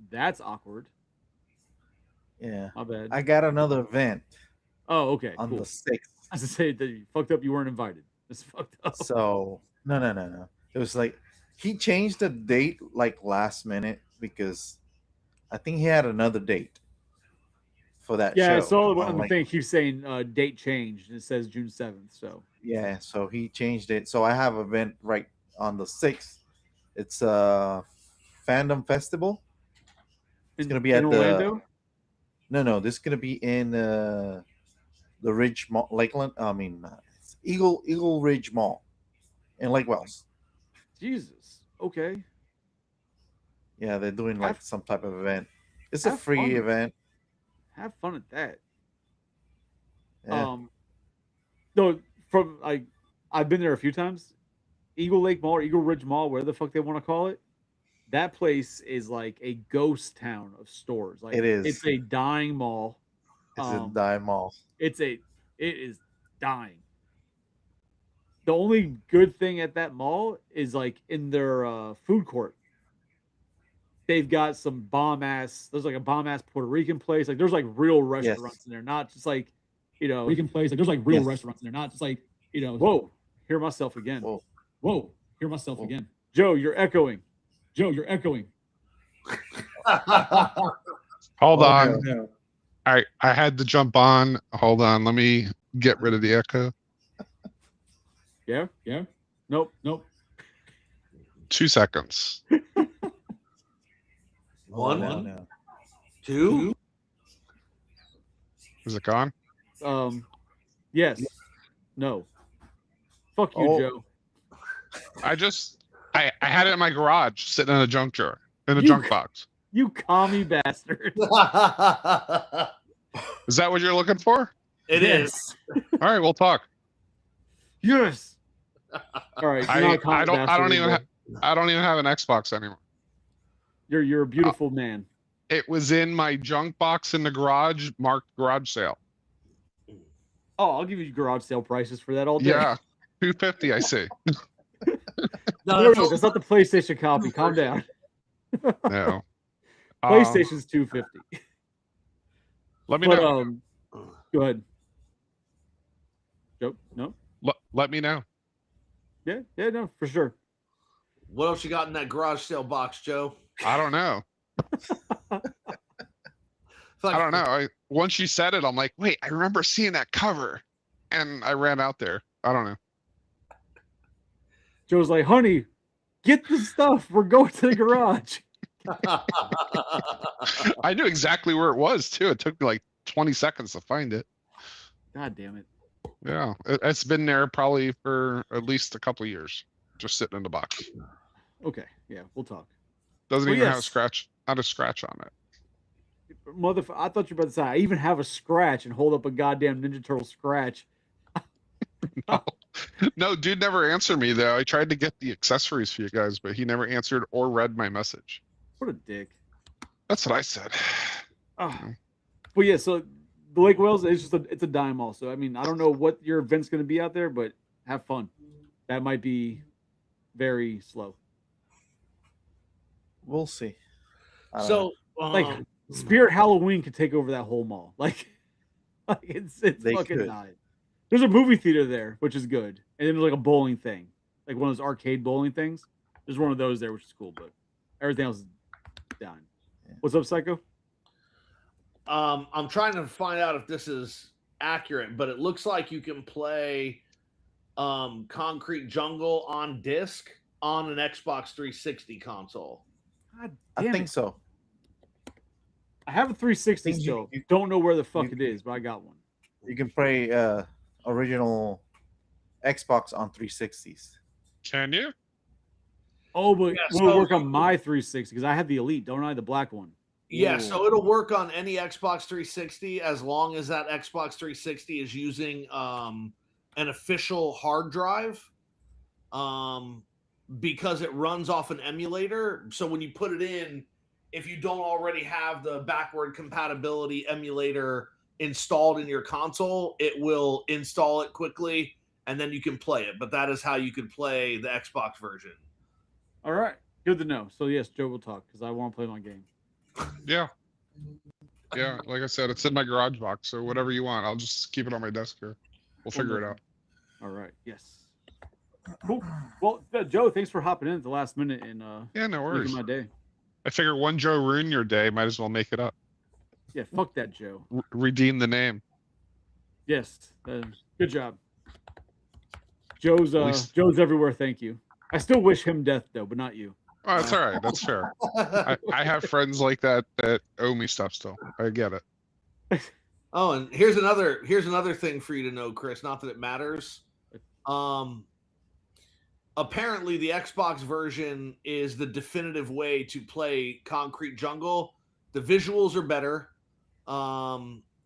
That's awkward. Yeah. My bad. I got another event. Oh, okay. On cool. the 6th. As I say that you fucked up, you weren't invited. It's fucked up. So no. It was like he changed the date like last minute because I think he had another date for that show. Yeah, I saw one thing keeps saying date changed and it says June 7th. So yeah, so he changed it. So I have an event right on the 6th. It's a fandom festival. It's gonna be at Orlando? No, this is gonna be in the Ridge Mall, Lakeland. I mean, Eagle Ridge Mall in Lake Wells. Jesus. Okay. Yeah, they're doing like some type of event. It's a free event. Have fun at that. Yeah. No, from I've been there a few times. Eagle Lake Mall or Eagle Ridge Mall, where the fuck they want to call it. That place is like a ghost town of stores. Like it is. It's a dying mall. It's a dying mall. It is dying. The only good thing at that mall is like in their food court. They've got some bomb ass. There's like a bomb ass Puerto Rican place. Like there's like real restaurants in there, not just like Rican place. Like there's like real restaurants in there, not just like Whoa, hear myself again. Whoa, hear myself again. Joe, you're echoing. Hold on. No. I had to jump on. Hold on. Let me get rid of the echo. Yeah. Nope. Nope. 2 seconds. One, no. two. Is it gone? Yes. No. Fuck you, Oh. Joe. I had it in my garage, sitting in a junk drawer, in a You- junk box. You commie bastard. Is that what you're looking for? It is. All right, we'll talk. Yes. All right. You're not a commie I don't bastard even anymore. I don't even have an Xbox anymore. You're a beautiful man. It was in my junk box in the garage, marked garage sale. Oh, I'll give you garage sale prices for that all day. Yeah, $250. I see. No, No, that's not the PlayStation copy. Calm down. No. PlayStation's $250. Let me But know. go ahead. Joe, no. Let me know. Yeah, no, for sure. What else you got in that garage sale box, Joe? I don't know. I don't know. Once you said it, I'm like, wait, I remember seeing that cover, and I ran out there. I don't know. Joe's like, honey, get the stuff. We're going to the garage. I knew exactly where it was too. It took me like 20 seconds to find it. God damn it. Yeah, it's been there probably for at least a couple of years, just sitting in the box. Okay, yeah, we'll talk. Doesn't Well, even have a yes. scratch, not a scratch on it. Motherfucker, I thought you were about to say, I even have a scratch and hold up a goddamn Ninja Turtle scratch. No, dude never answered me though. I tried to get the accessories for you guys, but he never answered or read my message. What a dick. That's what I said. Oh. But yeah, so the Lake Wales is just it's a dime also. I mean, I don't know what your event's going to be out there, but have fun. That might be very slow. We'll see. I don't So, Like Spirit Halloween could take over that whole mall. Like it's They fucking could. died. There's a movie theater there, which is good. And then there's like a bowling thing. Like one of those arcade bowling things. There's one of those there, which is cool, but everything else is done. Yeah. What's up, Psycho? I'm trying to find out if this is accurate, but it looks like you can play Concrete Jungle on disc on an Xbox 360 console. God I damn think it. so. I have a 360 Think you- still. you- Don't know where the fuck you- it is, but I got one. You can play original Xbox on 360s. Can you? Oh, but Yeah, will it so- work on my 360? Because I have the Elite, don't I? The black one. Yeah, Ooh. so it'll work on any Xbox 360 as long as that Xbox 360 is using an official hard drive, because it runs off an emulator. So when you put it in, if you don't already have the backward compatibility emulator installed in your console, it will install it quickly and then you can play it. But that is how you can play the Xbox version. All right. Good to know. So, yes, Joe will talk because I want to play my game. Yeah. Yeah, like I said, it's in my garage box, so whatever you want. I'll just keep it on my desk here. We'll figure it out. All right. Yes. Cool. Well, Joe, thanks for hopping in at the last minute and Yeah, no making worries. my day. I figure one Joe ruin your day, might as well make it up. Yeah, fuck that, Joe. Redeem the name. Yes. Good job. Joe's least- Joe's everywhere. Thank you. I still wish him death though, but not you. Oh, that's all right. That's fair. I have friends like that owe me stuff still. I get it. Oh, and here's another thing for you to know, Chris. Not that it matters. Apparently, the Xbox version is the definitive way to play Concrete Jungle. The visuals are better,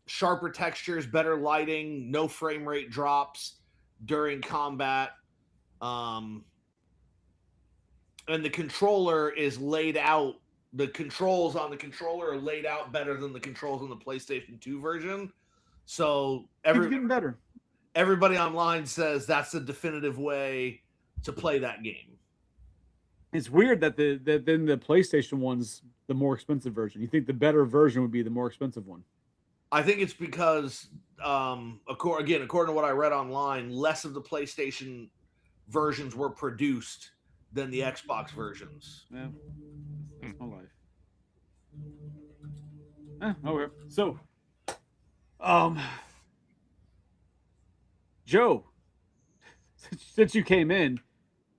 sharper textures, better lighting, no frame rate drops during combat. And the controller is laid out. The controls on the controller are laid out better than the controls on the PlayStation 2 version. So It's getting better. everybody online says that's the definitive way to play that game. It's weird that then the PlayStation one's the more expensive version. You think the better version would be the more expensive one? I think it's because, according to what I read online, less of the PlayStation versions were produced than the Xbox versions. Yeah, that's my life. Okay. So, Joe, since you came in,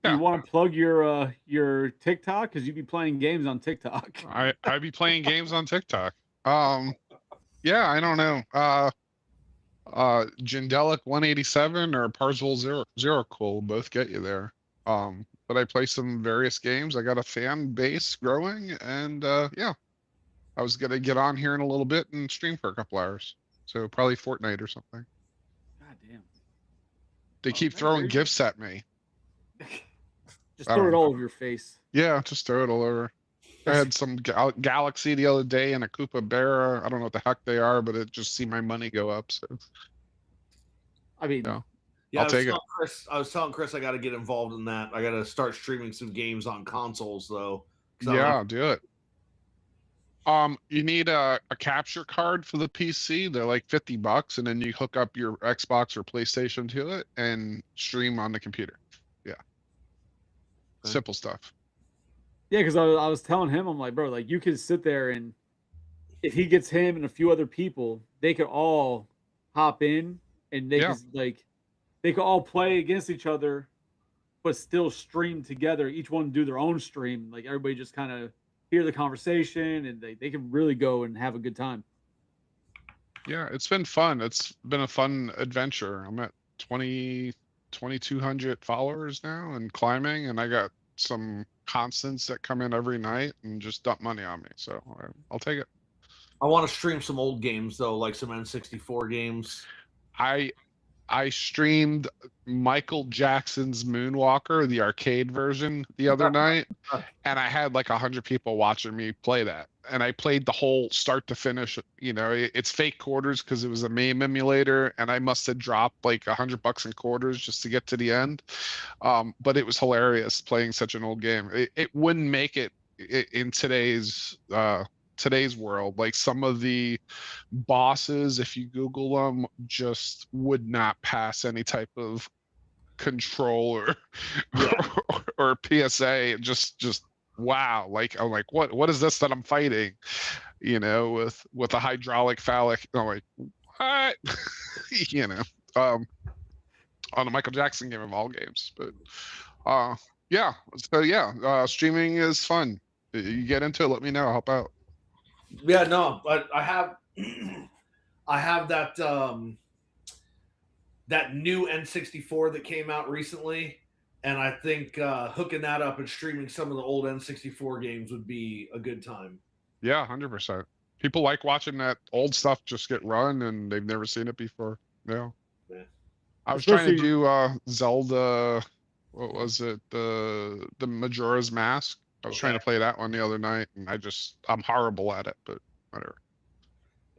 Do Yeah. you want to plug your TikTok? Because you be playing games on TikTok. I be playing games on TikTok. Yeah, I don't know. Jindelic 187 or Parsville Zero Cool both get you there. But I play some various games. I got a fan base growing, and yeah, I was gonna get on here in a little bit and stream for a couple hours. So probably Fortnite or something. God damn. They Oh, keep man, throwing there you go. gifts at me. Just I throw don't it know. all over your face. Yeah, just throw it all over. I had some Galaxy the other day and a Koopa Bear. I don't know what the heck they are, but it just see my money go up. So I mean, no, Yeah, I'll take it. I was telling Chris I got to get involved in that. I got to start streaming some games on consoles though. 'cause I don't Yeah, have- do it. You need a capture card for the PC. They're like $50, and then you hook up your Xbox or PlayStation to it and stream on the computer. Yeah. Okay. Simple stuff. yeah, because I was telling him, I'm like, bro, like you could sit there and if he gets him and a few other people, they could all hop in and they Yeah. could all play against each other, but still stream together. Each one do their own stream. Like everybody just kind of hear the conversation and they can really go and have a good time. Yeah, it's been fun. It's been a fun adventure. I'm at 2,200 followers now and climbing, and I got some constants that come in every night and just dump money on me. So I'll take it. I want to stream some old games though, like some N64 games. I streamed Michael Jackson's Moonwalker, the arcade version, the other night, and I had like 100 people watching me play that. And I played the whole start to finish. You know, it's fake quarters because it was a MAME emulator, and I must have dropped like $100 in quarters just to get to the end. But it was hilarious playing such an old game. It wouldn't make it in today's world. Like some of the bosses, if you Google them, just would not pass any type of control or or PSA. Just wow. Like I'm like, what is this that I'm fighting? You know, with a hydraulic phallic. I'm like, what? You know, on the Michael Jackson game of all games. But yeah. So yeah, streaming is fun. You get into it, let me know. I'll help out. Yeah, no, but I have I have that that new N64 that came out recently, and I think hooking that up and streaming some of the old N64 games would be a good time. Yeah, 100%. People like watching that old stuff just get run, and they've never seen it before. Yeah. Yeah. I was trying to Especially- do Zelda. What was it? The Majora's Mask. I was trying to play that one the other night, and I'm horrible at it, but whatever.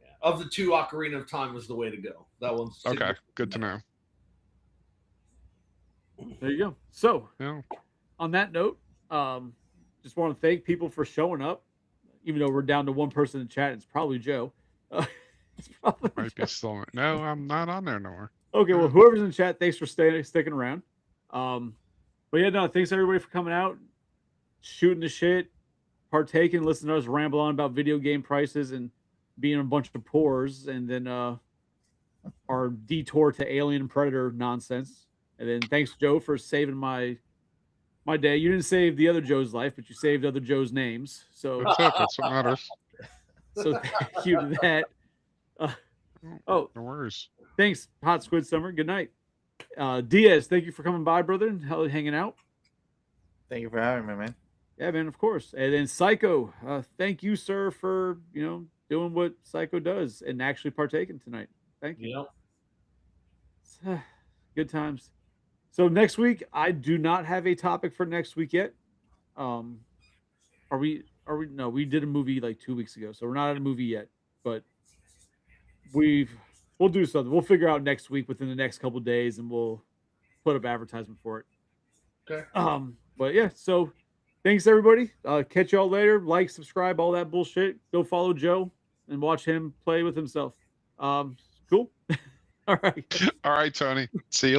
Yeah. Of the two, Ocarina of Time was the way to go. That one's Okay, good to know. There you go. So Yeah. on that note, just want to thank people for showing up. Even though we're down to one person in chat, it's probably Joe. It's probably Might be still. No, I'm not on there no more. Okay, well, whoever's in chat, thanks for sticking around. But yeah, no, thanks everybody for coming out, shooting the shit, partaking, listening to us ramble on about video game prices and being a bunch of pores, and then our detour to Alien and Predator nonsense. And then thanks, Joe, for saving my day. You didn't save the other Joe's life, but you saved other Joe's names. So That's it. That's what matters. so thank you to that. Oh, No worries. thanks, Hot Squid Summer. Good night. Diaz, thank you for coming by, brother, and hanging out. Thank you for having me, man. Yeah, man, of course. And then Psycho, thank you, sir, for doing what Psycho does and actually partaking tonight. Thank you. Yep. Good times. So next week, I do not have a topic for next week yet. Are we? No, we did a movie like 2 weeks ago, so we're not at a movie yet. But we'll do something. We'll figure out next week within the next couple of days, and we'll put up advertisement for it. Okay. But yeah, so thanks everybody. Catch y'all later. Like, subscribe, all that bullshit. Go follow Joe and watch him play with himself. Cool. All right. All right, Tony. See you.